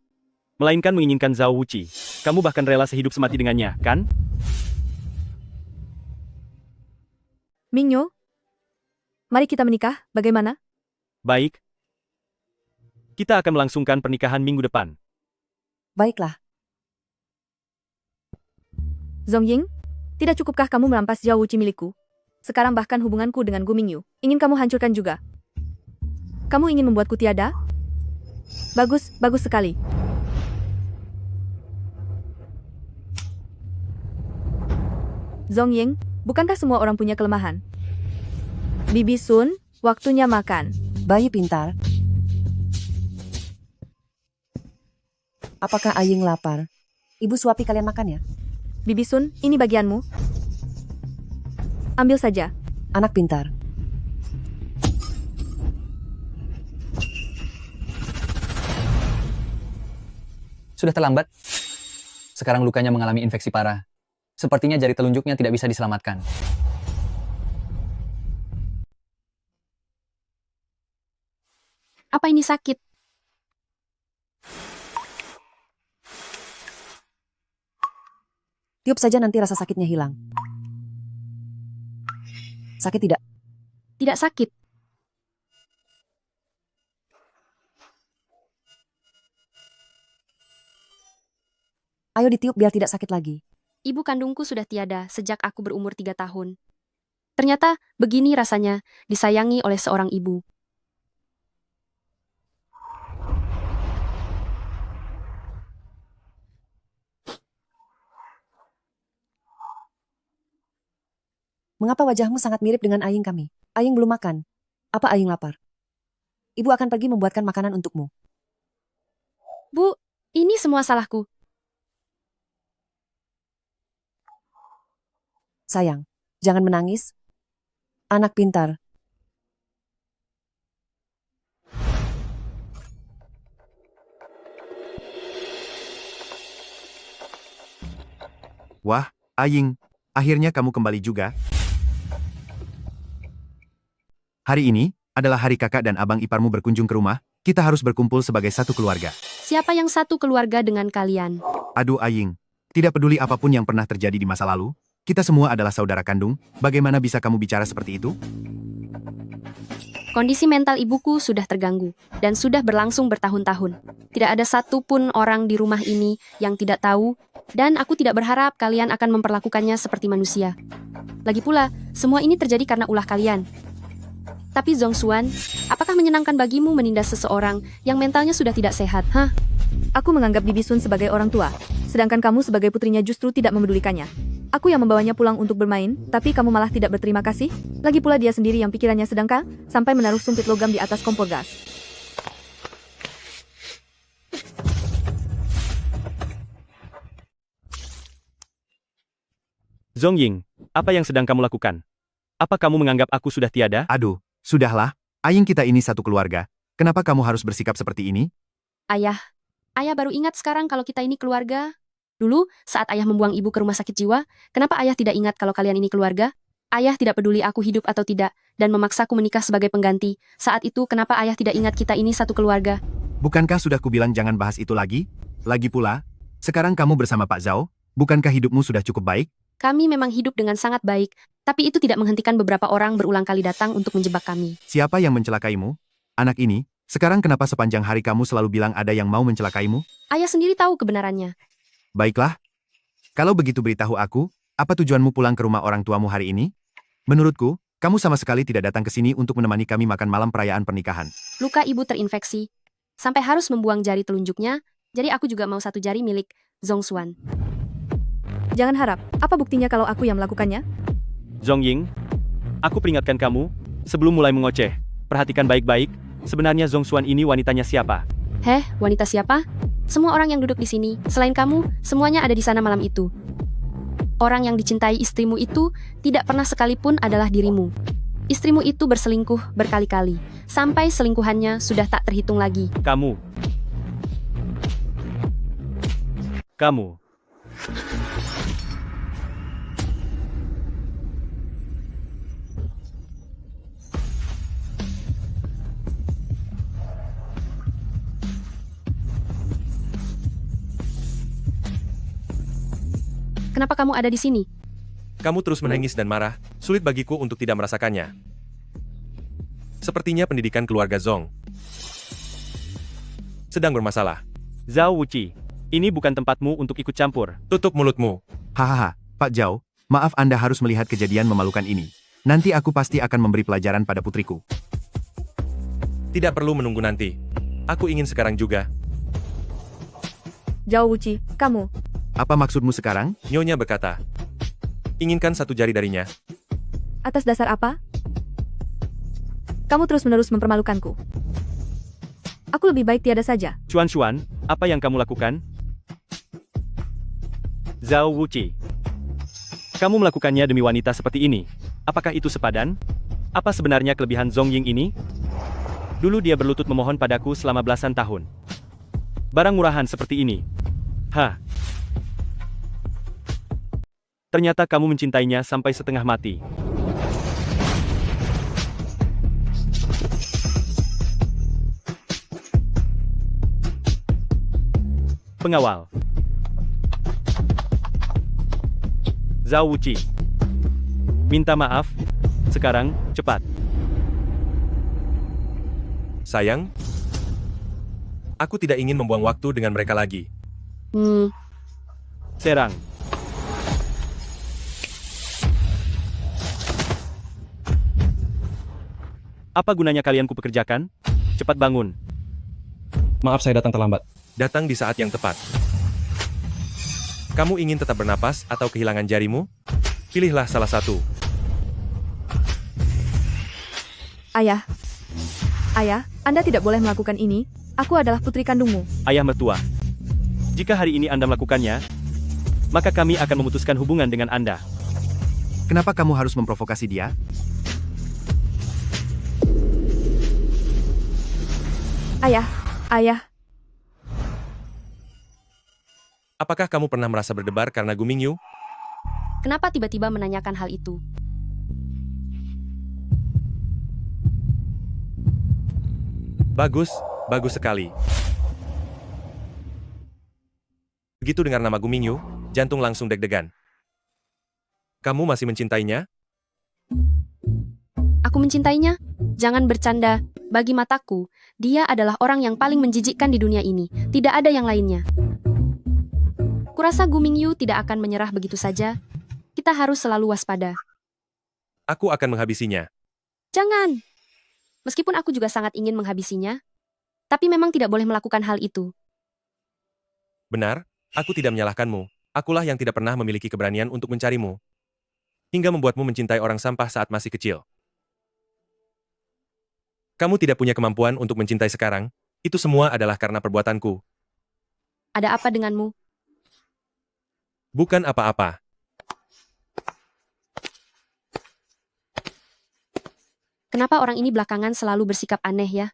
melainkan menginginkan Zhao Wuqi. Kamu bahkan rela sehidup semati dengannya, kan? Mingyu, mari kita menikah, bagaimana? Baik. Kita akan melangsungkan pernikahan minggu depan. Baiklah. Zongying, tidak cukupkah kamu merampas Zhao Wuqi milikku? Sekarang bahkan hubunganku dengan Gu Mingyu, ingin kamu hancurkan juga. Kamu ingin membuatku tiada? Bagus sekali. Zongying, bukankah semua orang punya kelemahan? Bibi Sun, waktunya makan. Bayi pintar. Apakah Aying lapar? Ibu suapi kalian makan ya? Bibi Sun, ini bagianmu. Ambil saja. Anak pintar. Sudah terlambat. Sekarang lukanya mengalami infeksi parah. Sepertinya jari telunjuknya tidak bisa diselamatkan. Apa ini sakit? Tiup saja nanti rasa sakitnya hilang. Sakit tidak? Tidak sakit. Ayo ditiup biar tidak sakit lagi. Ibu kandungku sudah tiada sejak aku berumur 3 tahun. Ternyata begini rasanya disayangi oleh seorang ibu. Mengapa wajahmu sangat mirip dengan Aying kami? Aying belum makan. Apa Aying lapar? Ibu akan pergi membuatkan makanan untukmu. Bu, ini semua salahku. Sayang, jangan menangis. Anak pintar. Wah, Aying, akhirnya kamu kembali juga. Hari ini adalah hari kakak dan abang iparmu berkunjung ke rumah. Kita harus berkumpul sebagai satu keluarga. Siapa yang satu keluarga dengan kalian? Aduh Aying, tidak peduli apapun yang pernah terjadi di masa lalu, kita semua adalah saudara kandung. Bagaimana bisa kamu bicara seperti itu? Kondisi mental ibuku sudah terganggu dan sudah berlangsung bertahun-tahun. Tidak ada satupun orang di rumah ini yang tidak tahu, dan aku tidak berharap kalian akan memperlakukannya seperti manusia. Lagi pula, semua ini terjadi karena ulah kalian. Tapi Zhong Xuan, apakah menyenangkan bagimu menindas seseorang yang mentalnya sudah tidak sehat? Hah? Aku menganggap Bibi Sun sebagai orang tua, sedangkan kamu sebagai putrinya justru tidak memedulikannya. Aku yang membawanya pulang untuk bermain, tapi kamu malah tidak berterima kasih. Lagi pula dia sendiri yang pikirannya sedangkal, sampai menaruh sumpit logam di atas kompor gas. Zongying, apa yang sedang kamu lakukan? Apa kamu menganggap aku sudah tiada? Aduh, sudahlah. Aying kita ini satu keluarga. Kenapa kamu harus bersikap seperti ini? Ayah baru ingat sekarang kalau kita ini keluarga. Dulu, saat ayah membuang ibu ke rumah sakit jiwa, kenapa ayah tidak ingat kalau kalian ini keluarga? Ayah tidak peduli aku hidup atau tidak, dan memaksaku menikah sebagai pengganti. Saat itu, kenapa ayah tidak ingat kita ini satu keluarga? Bukankah sudah kubilang jangan bahas itu lagi? Lagi pula, sekarang kamu bersama Pak Zhao, bukankah hidupmu sudah cukup baik? Kami memang hidup dengan sangat baik, tapi itu tidak menghentikan beberapa orang berulang kali datang untuk menjebak kami. Siapa yang mencelakaimu? Anak ini, sekarang kenapa sepanjang hari kamu selalu bilang ada yang mau mencelakaimu? Ayah sendiri tahu kebenarannya. Baiklah. Kalau begitu beritahu aku, apa tujuanmu pulang ke rumah orang tuamu hari ini? Menurutku, kamu sama sekali tidak datang ke sini untuk menemani kami makan malam perayaan pernikahan. Luka ibu terinfeksi, sampai harus membuang jari telunjuknya, jadi aku juga mau satu jari milik Zhong Xuan. Jangan harap, apa buktinya kalau aku yang melakukannya? Zongying, aku peringatkan kamu, sebelum mulai mengoceh, perhatikan baik-baik, sebenarnya Zhong Xuan ini wanitanya siapa? Heh, wanita siapa? Semua orang yang duduk di sini, selain kamu, semuanya ada di sana malam itu. Orang yang dicintai istrimu itu tidak pernah sekalipun adalah dirimu. Istrimu itu berselingkuh berkali-kali, sampai selingkuhannya sudah tak terhitung lagi. Kamu. Kenapa kamu ada di sini? Kamu terus menangis dan marah, sulit bagiku untuk tidak merasakannya. Sepertinya pendidikan keluarga Zhong sedang bermasalah. Zhao Wuqi, ini bukan tempatmu untuk ikut campur. Tutup mulutmu. Hahaha, Pak Zhao, maaf Anda harus melihat kejadian memalukan ini. Nanti aku pasti akan memberi pelajaran pada putriku. Tidak perlu menunggu nanti. Aku ingin sekarang juga. Zhao Wuqi, kamu. Apa maksudmu sekarang? Nyonya berkata. Inginkan satu jari darinya. Atas dasar apa? Kamu terus-menerus mempermalukanku. Aku lebih baik tiada saja. Xuan, apa yang kamu lakukan? Zhao Wuqi, kamu melakukannya demi wanita seperti ini. Apakah itu sepadan? Apa sebenarnya kelebihan Zongying ini? Dulu dia berlutut memohon padaku selama belasan tahun. Barang murahan seperti ini, Hah? Ternyata kamu mencintainya sampai setengah mati. Pengawal. Zhao Wuqi. Minta maaf. Sekarang, cepat. Sayang, aku tidak ingin membuang waktu dengan mereka lagi. Serang. Apa gunanya kalian kupekerjakan? Cepat bangun. Maaf saya datang terlambat. Datang di saat yang tepat. Kamu ingin tetap bernapas atau kehilangan jarimu? Pilihlah salah satu. Ayah. Ayah, Anda tidak boleh melakukan ini. Aku adalah putri kandungmu. Ayah mertua. Jika hari ini Anda melakukannya, maka kami akan memutuskan hubungan dengan Anda. Kenapa kamu harus memprovokasi dia? Ayah, ayah. Apakah kamu pernah merasa berdebar karena Gu Mingyu? Kenapa tiba-tiba menanyakan hal itu? Bagus, bagus sekali. Begitu dengar nama Gu Mingyu, jantung langsung deg-degan. Kamu masih mencintainya? Aku mencintainya? Jangan bercanda. Bagi mataku, dia adalah orang yang paling menjijikkan di dunia ini. Tidak ada yang lainnya. Kurasa Gu Mingyu tidak akan menyerah begitu saja. Kita harus selalu waspada. Aku akan menghabisinya. Jangan! Meskipun aku juga sangat ingin menghabisinya, tapi memang tidak boleh melakukan hal itu. Benar, aku tidak menyalahkanmu. Akulah yang tidak pernah memiliki keberanian untuk mencarimu. Hingga membuatmu mencintai orang sampah saat masih kecil. Kamu tidak punya kemampuan untuk mencintai sekarang. Itu semua adalah karena perbuatanku. Ada apa denganmu? Bukan apa-apa. Kenapa orang ini belakangan selalu bersikap aneh ya?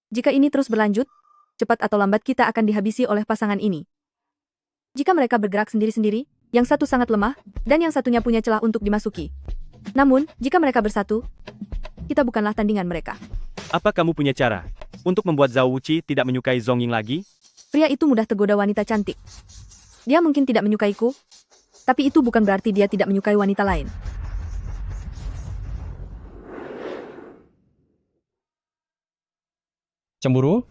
Jika ini terus berlanjut, cepat atau lambat kita akan dihabisi oleh pasangan ini. Jika mereka bergerak sendiri-sendiri, yang satu sangat lemah, dan yang satunya punya celah untuk dimasuki. Namun, jika mereka bersatu, kita bukanlah tandingan mereka. Apa kamu punya cara untuk membuat Zhao Wuqi tidak menyukai Zhong Ying lagi? Pria itu mudah tergoda wanita cantik. Dia mungkin tidak menyukaiku, tapi itu bukan berarti dia tidak menyukai wanita lain. Cemburu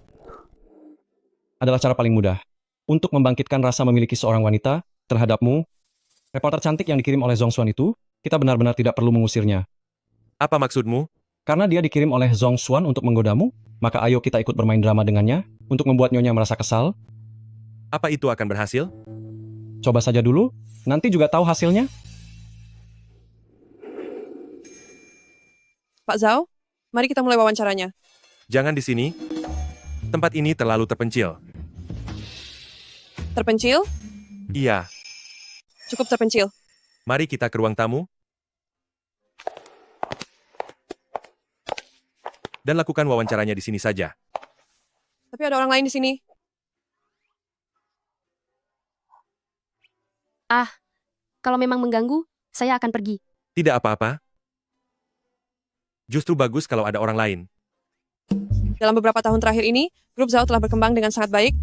adalah cara paling mudah untuk membangkitkan rasa memiliki seorang wanita terhadapmu. Reporter cantik yang dikirim oleh Zhong Xuan itu, kita benar-benar tidak perlu mengusirnya. Apa maksudmu? Karena dia dikirim oleh Zhong Xuan untuk menggodamu, maka ayo kita ikut bermain drama dengannya untuk membuat Nyonya merasa kesal. Apa itu akan berhasil? Coba saja dulu, nanti juga tahu hasilnya. Pak Zhao, mari kita mulai wawancaranya. Jangan di sini. Tempat ini terlalu terpencil. Terpencil? Iya. Cukup terpencil. Mari kita ke ruang tamu. Dan lakukan wawancaranya di sini saja. Tapi ada orang lain di sini. Ah, kalau memang mengganggu, saya akan pergi. Tidak apa-apa. Justru bagus kalau ada orang lain. Dalam beberapa tahun terakhir ini, grup Zhao telah berkembang dengan sangat baik.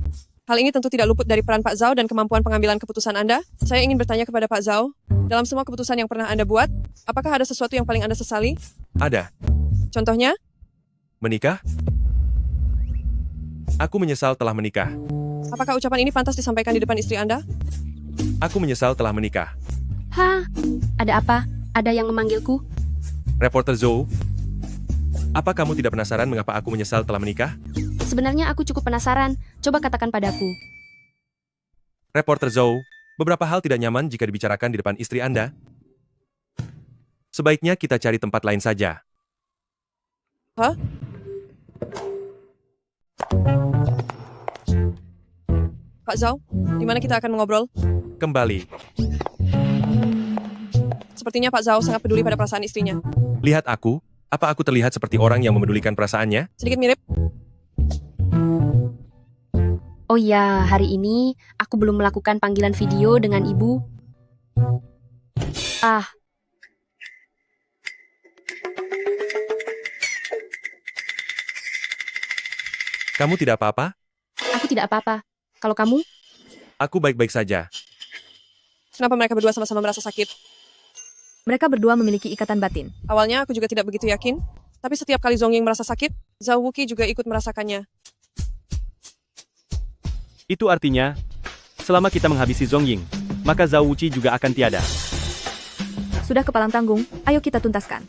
Hal ini tentu tidak luput dari peran Pak Zhao dan kemampuan pengambilan keputusan Anda. Saya ingin bertanya kepada Pak Zhao, dalam semua keputusan yang pernah Anda buat, apakah ada sesuatu yang paling Anda sesali? Ada. Contohnya? Menikah? Aku menyesal telah menikah. Apakah ucapan ini pantas disampaikan di depan istri Anda? Aku menyesal telah menikah. Hah? Ada apa? Ada yang memanggilku? Reporter Zhou, apa kamu tidak penasaran mengapa aku menyesal telah menikah? Sebenarnya aku cukup penasaran. Coba katakan padaku. Reporter Zhou, beberapa hal tidak nyaman jika dibicarakan di depan istri Anda. Sebaiknya kita cari tempat lain saja. Hah? Pak Zhao, di mana kita akan mengobrol? Kembali. Sepertinya Pak Zhao sangat peduli pada perasaan istrinya. Lihat aku, apa aku terlihat seperti orang yang memedulikan perasaannya? Sedikit mirip. Oh ya, hari ini aku belum melakukan panggilan video dengan ibu. Ah, Kamu tidak apa-apa? aku tidak apa-apa. Kalau kamu? Aku baik-baik saja. Kenapa mereka berdua sama-sama merasa sakit? Mereka berdua memiliki ikatan batin. Awalnya aku juga tidak begitu yakin, tapi setiap kali Zongying merasa sakit, Zhao Wuqi juga ikut merasakannya. Itu artinya, selama kita menghabisi Zongying, maka Zhao Wuqi juga akan tiada. Sudah kepalang tanggung, ayo kita tuntaskan.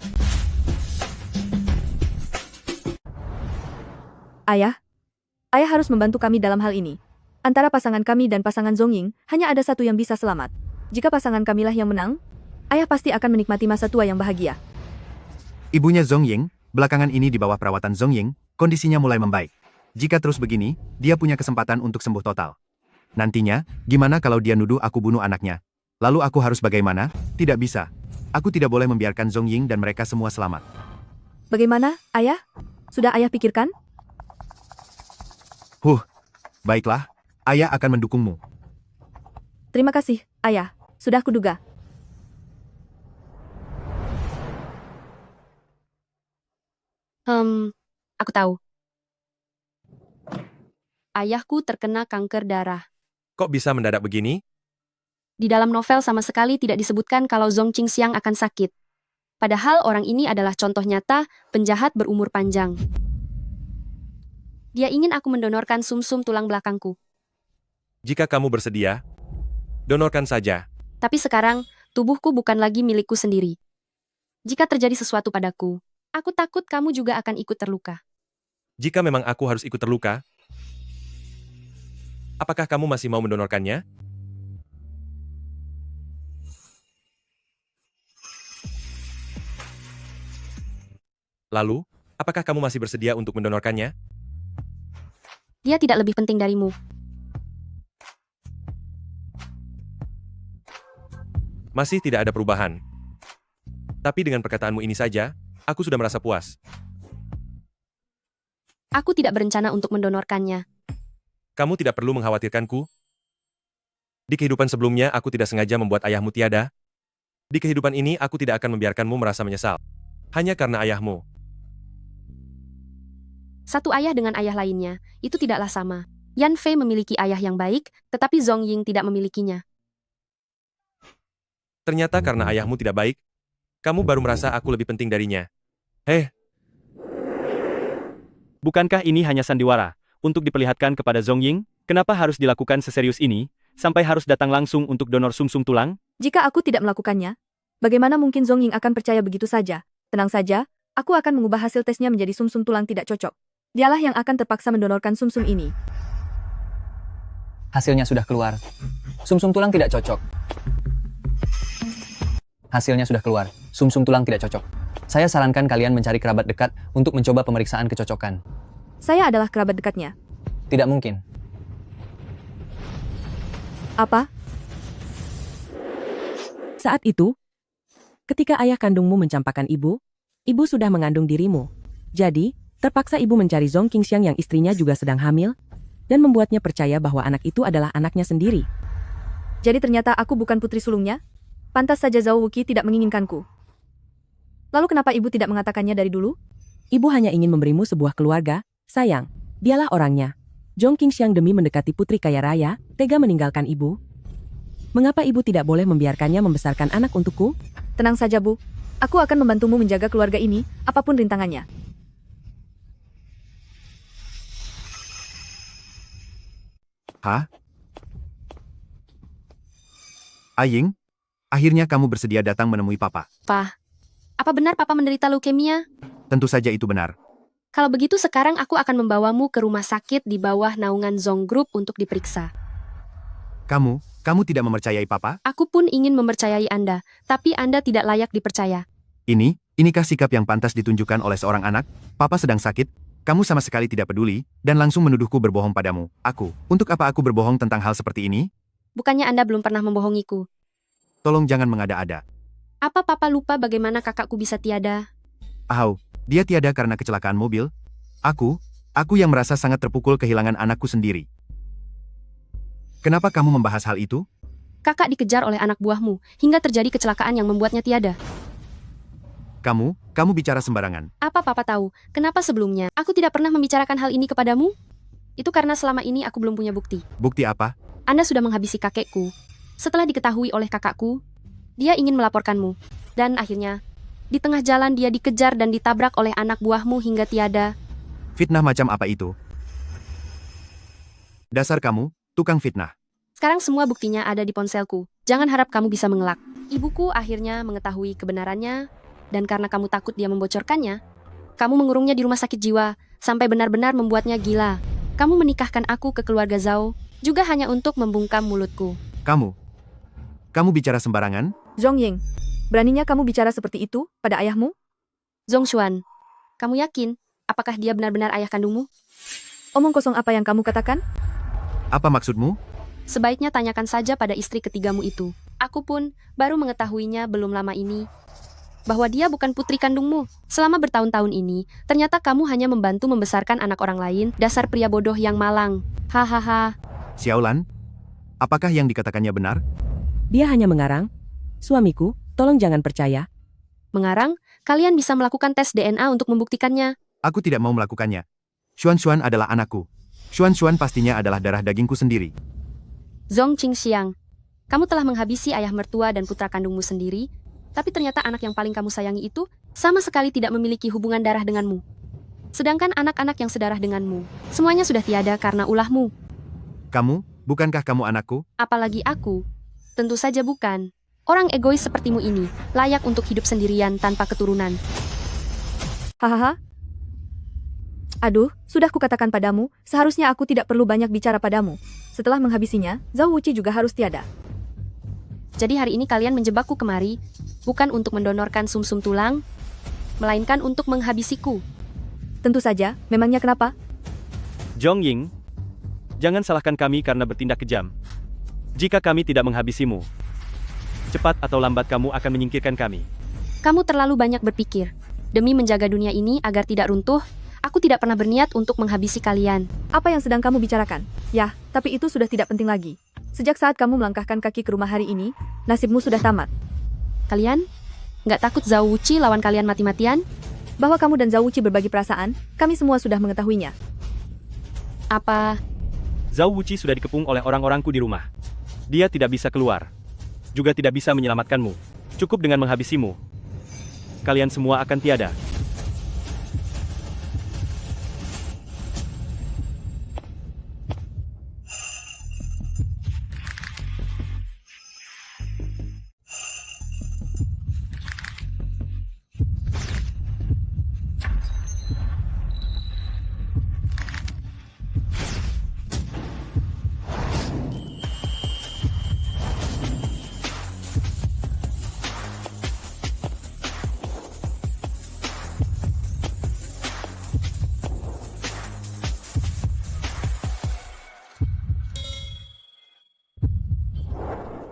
Ayah harus membantu kami dalam hal ini. Antara pasangan kami dan pasangan Zongying, hanya ada satu yang bisa selamat. Jika pasangan kamilah yang menang, ayah pasti akan menikmati masa tua yang bahagia. Ibunya Zongying, belakangan ini di bawah perawatan Zongying, kondisinya mulai membaik. Jika terus begini, dia punya kesempatan untuk sembuh total. Nantinya, gimana kalau dia nuduh aku bunuh anaknya? Lalu aku harus bagaimana? Tidak bisa. Aku tidak boleh membiarkan Zongying dan mereka semua selamat. Bagaimana, ayah? Sudah ayah pikirkan? Baiklah. Ayah akan mendukungmu. Terima kasih, ayah. Sudah kuduga. Aku tahu. Ayahku terkena kanker darah. Kok bisa mendadak begini? Di dalam novel sama sekali tidak disebutkan kalau Zong Qingxiang akan sakit. Padahal orang ini adalah contoh nyata penjahat berumur panjang. Dia ingin aku mendonorkan sumsum tulang belakangku. Jika kamu bersedia, donorkan saja. Tapi sekarang, tubuhku bukan lagi milikku sendiri. Jika terjadi sesuatu padaku, aku takut kamu juga akan ikut terluka. Jika memang aku harus ikut terluka, apakah kamu masih mau mendonorkannya? Lalu, apakah kamu masih bersedia untuk mendonorkannya? Dia tidak lebih penting darimu. Masih tidak ada perubahan. Tapi dengan perkataanmu ini saja, aku sudah merasa puas. Aku tidak berencana untuk mendonorkannya. Kamu tidak perlu mengkhawatirkanku. Di kehidupan sebelumnya, aku tidak sengaja membuat ayahmu tiada. Di kehidupan ini, aku tidak akan membiarkanmu merasa menyesal. Hanya karena ayahmu. Satu ayah dengan ayah lainnya, itu tidaklah sama. Yan Fei memiliki ayah yang baik, tetapi Zongying tidak memilikinya. Ternyata karena ayahmu tidak baik, kamu baru merasa aku lebih penting darinya. Bukankah ini hanya sandiwara untuk diperlihatkan kepada Zongying? Kenapa harus dilakukan seserius ini, sampai harus datang langsung untuk donor sumsum tulang? Jika aku tidak melakukannya, bagaimana mungkin Zongying akan percaya begitu saja? Tenang saja, aku akan mengubah hasil tesnya menjadi sumsum tulang tidak cocok. Dialah yang akan terpaksa mendonorkan sumsum ini. Hasilnya sudah keluar. Sumsum tulang tidak cocok. Hasilnya sudah keluar. Sumsum tulang tidak cocok. Saya sarankan kalian mencari kerabat dekat untuk mencoba pemeriksaan kecocokan. Saya adalah kerabat dekatnya. Tidak mungkin. Apa? Saat itu, ketika ayah kandungmu mencampakkan ibu sudah mengandung dirimu. Jadi, terpaksa ibu mencari Zong Qingxiang yang istrinya juga sedang hamil, dan membuatnya percaya bahwa anak itu adalah anaknya sendiri. Jadi ternyata aku bukan putri sulungnya? Pantas saja Zhao Wuqi tidak menginginkanku. Lalu kenapa ibu tidak mengatakannya dari dulu? Ibu hanya ingin memberimu sebuah keluarga, sayang. Dialah orangnya. Zong Qingxiang demi mendekati putri kaya raya, tega meninggalkan ibu. Mengapa ibu tidak boleh membiarkannya membesarkan anak untukku? Tenang saja, Bu. Aku akan membantumu menjaga keluarga ini, apapun rintangannya. Hah? Aying, akhirnya kamu bersedia datang menemui Papa. Pa, apa benar Papa menderita leukemia? Tentu saja itu benar. Kalau begitu sekarang aku akan membawamu ke rumah sakit di bawah naungan Zong Group untuk diperiksa. Kamu tidak mempercayai Papa? Aku pun ingin mempercayai Anda, tapi Anda tidak layak dipercaya. Inikah sikap yang pantas ditunjukkan oleh seorang anak? Papa sedang sakit, kamu sama sekali tidak peduli, dan langsung menuduhku berbohong padamu. Untuk apa aku berbohong tentang hal seperti ini? Bukannya Anda belum pernah membohongiku. Tolong jangan mengada-ada. Apa papa lupa bagaimana kakakku bisa tiada? Au, dia tiada karena kecelakaan mobil. Aku yang merasa sangat terpukul kehilangan anakku sendiri. Kenapa kamu membahas hal itu? Kakak dikejar oleh anak buahmu, hingga terjadi kecelakaan yang membuatnya tiada. Kamu bicara sembarangan. Apa papa tahu, kenapa sebelumnya aku tidak pernah membicarakan hal ini kepadamu? Itu karena selama ini aku belum punya bukti. Bukti apa? Anda sudah menghabisi kakekku. Setelah diketahui oleh kakakku, dia ingin melaporkanmu. Dan akhirnya, di tengah jalan dia dikejar dan ditabrak oleh anak buahmu hingga tiada. Fitnah macam apa itu? Dasar kamu, tukang fitnah. Sekarang semua buktinya ada di ponselku. Jangan harap kamu bisa mengelak. Ibuku akhirnya mengetahui kebenarannya, dan karena kamu takut dia membocorkannya, kamu mengurungnya di rumah sakit jiwa, sampai benar-benar membuatnya gila. Kamu menikahkan aku ke keluarga Zhao, juga hanya untuk membungkam mulutku. Kamu bicara sembarangan? Zongying, beraninya kamu bicara seperti itu pada ayahmu? Zongshuan, kamu yakin? Apakah dia benar-benar ayah kandungmu? Omong kosong apa yang kamu katakan? Apa maksudmu? Sebaiknya tanyakan saja pada istri ketigamu itu. Aku pun baru mengetahuinya belum lama ini, bahwa dia bukan putri kandungmu. Selama bertahun-tahun ini, ternyata kamu hanya membantu membesarkan anak orang lain, dasar pria bodoh yang malang. Hahaha. Xiaolan, apakah yang dikatakannya benar? Dia hanya mengarang. Suamiku, tolong jangan percaya. Mengarang? Kalian bisa melakukan tes DNA untuk membuktikannya. Aku tidak mau melakukannya. Xuan adalah anakku. Xuan pastinya adalah darah dagingku sendiri. Zong Qingxiang, kamu telah menghabisi ayah mertua dan putra kandungmu sendiri, tapi ternyata anak yang paling kamu sayangi itu sama sekali tidak memiliki hubungan darah denganmu. Sedangkan anak-anak yang sedarah denganmu, semuanya sudah tiada karena ulahmu. Bukankah kamu anakku? Apalagi aku? Tentu saja bukan. Orang egois sepertimu ini layak untuk hidup sendirian tanpa keturunan. Hahaha. Aduh, sudah kukatakan padamu, seharusnya aku tidak perlu banyak bicara padamu. Setelah menghabisinya, Zhao Wuqi juga harus tiada. Jadi hari ini kalian menjebakku kemari, bukan untuk mendonorkan sumsum tulang, melainkan untuk menghabisiku. Tentu saja, memangnya kenapa? Zongying, jangan salahkan kami karena bertindak kejam. Jika kami tidak menghabisimu, cepat atau lambat kamu akan menyingkirkan kami. Kamu terlalu banyak berpikir. Demi menjaga dunia ini agar tidak runtuh, aku tidak pernah berniat untuk menghabisi kalian. Apa yang sedang kamu bicarakan? Yah, tapi itu sudah tidak penting lagi. Sejak saat kamu melangkahkan kaki ke rumah hari ini, nasibmu sudah tamat. Kalian? Nggak takut Zhao Wuqi lawan kalian mati-matian? Bahwa kamu dan Zhao Wuqi berbagi perasaan, kami semua sudah mengetahuinya. Apa? Zhao Wuqi sudah dikepung oleh orang-orangku di rumah. Dia tidak bisa keluar. Juga tidak bisa menyelamatkanmu. Cukup dengan menghabisimu. Kalian semua akan tiada.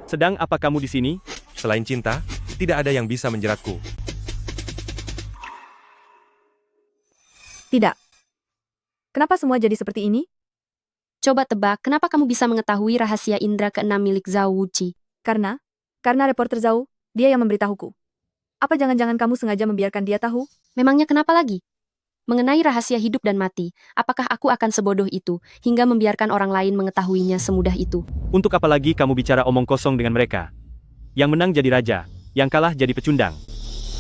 Sedang apa kamu di sini? Selain cinta, tidak ada yang bisa menjeratku. Tidak. Kenapa semua jadi seperti ini? Coba tebak, kenapa kamu bisa mengetahui rahasia indera keenam milik Zhao Wuqi? Karena reporter Zhao, dia yang memberitahuku. Apa jangan-jangan kamu sengaja membiarkan dia tahu? Memangnya kenapa lagi? Mengenai rahasia hidup dan mati, apakah aku akan sebodoh itu, hingga membiarkan orang lain mengetahuinya semudah itu? Untuk apa lagi kamu bicara omong kosong dengan mereka? Yang menang jadi raja, yang kalah jadi pecundang.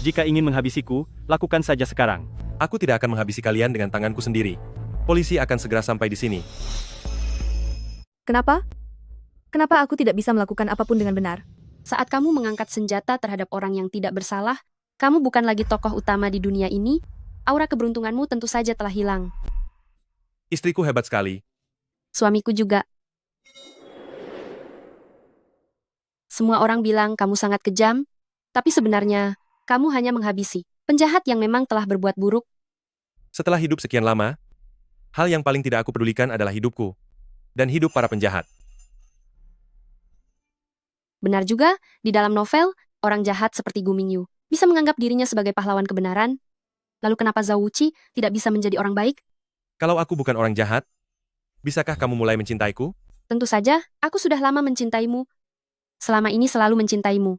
Jika ingin menghabisiku, lakukan saja sekarang. Aku tidak akan menghabisi kalian dengan tanganku sendiri. Polisi akan segera sampai di sini. Kenapa? Kenapa aku tidak bisa melakukan apapun dengan benar? Saat kamu mengangkat senjata terhadap orang yang tidak bersalah, kamu bukan lagi tokoh utama di dunia ini, aura keberuntunganmu tentu saja telah hilang. Istriku hebat sekali. Suamiku juga. Semua orang bilang kamu sangat kejam, tapi sebenarnya, kamu hanya menghabisi penjahat yang memang telah berbuat buruk. Setelah hidup sekian lama, hal yang paling tidak aku pedulikan adalah hidupku, dan hidup para penjahat. Benar juga, di dalam novel, Orang jahat seperti Gu Mingyu bisa menganggap dirinya sebagai pahlawan kebenaran. Lalu kenapa Zhao Wuqi tidak bisa menjadi orang baik? Kalau aku bukan orang jahat, bisakah kamu mulai mencintaiku? Tentu saja, aku sudah lama mencintaimu. Selama ini selalu mencintaimu.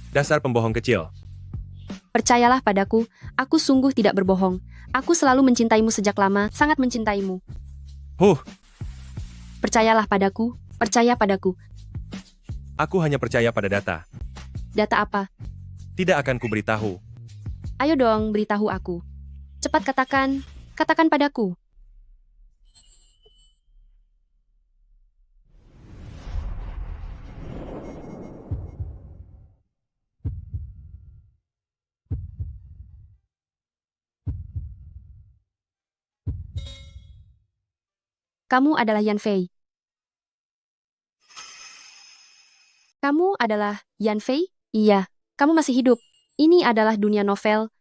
Dasar pembohong kecil. Percayalah padaku, aku sungguh tidak berbohong. Aku selalu mencintaimu sejak lama, sangat mencintaimu. Percayalah padaku, percaya padaku. Aku hanya percaya pada data. Data apa? Tidak akan kuberitahu. Ayo dong, beritahu aku. Cepat katakan, katakan padaku. Kamu adalah Yan Fei. Kamu adalah Yan Fei? Iya, kamu masih hidup. Ini adalah dunia novel.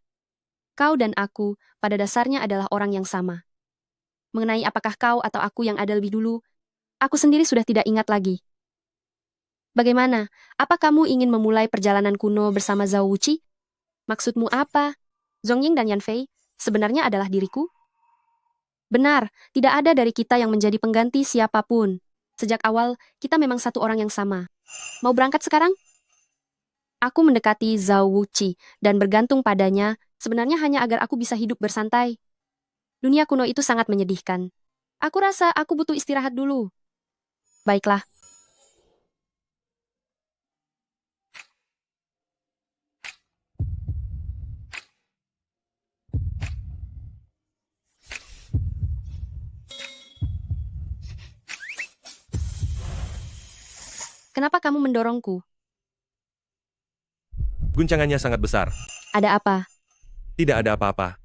Kau dan aku, pada dasarnya adalah orang yang sama. Mengenai apakah kau atau aku yang ada lebih dulu, aku sendiri sudah tidak ingat lagi. Bagaimana? Apa kamu ingin memulai perjalanan kuno bersama Zhao Wuqi? Maksudmu apa? Zongying dan Yan Fei sebenarnya adalah diriku? Benar, tidak ada dari kita yang menjadi pengganti siapapun. Sejak awal, kita memang satu orang yang sama. Mau berangkat sekarang? Aku mendekati Zhao Wuqi dan bergantung padanya, sebenarnya hanya agar aku bisa hidup bersantai. Dunia kuno itu sangat menyedihkan. Aku rasa aku butuh istirahat dulu. Baiklah. Kenapa kamu mendorongku? Guncangannya sangat besar. Ada apa? Tidak ada apa-apa.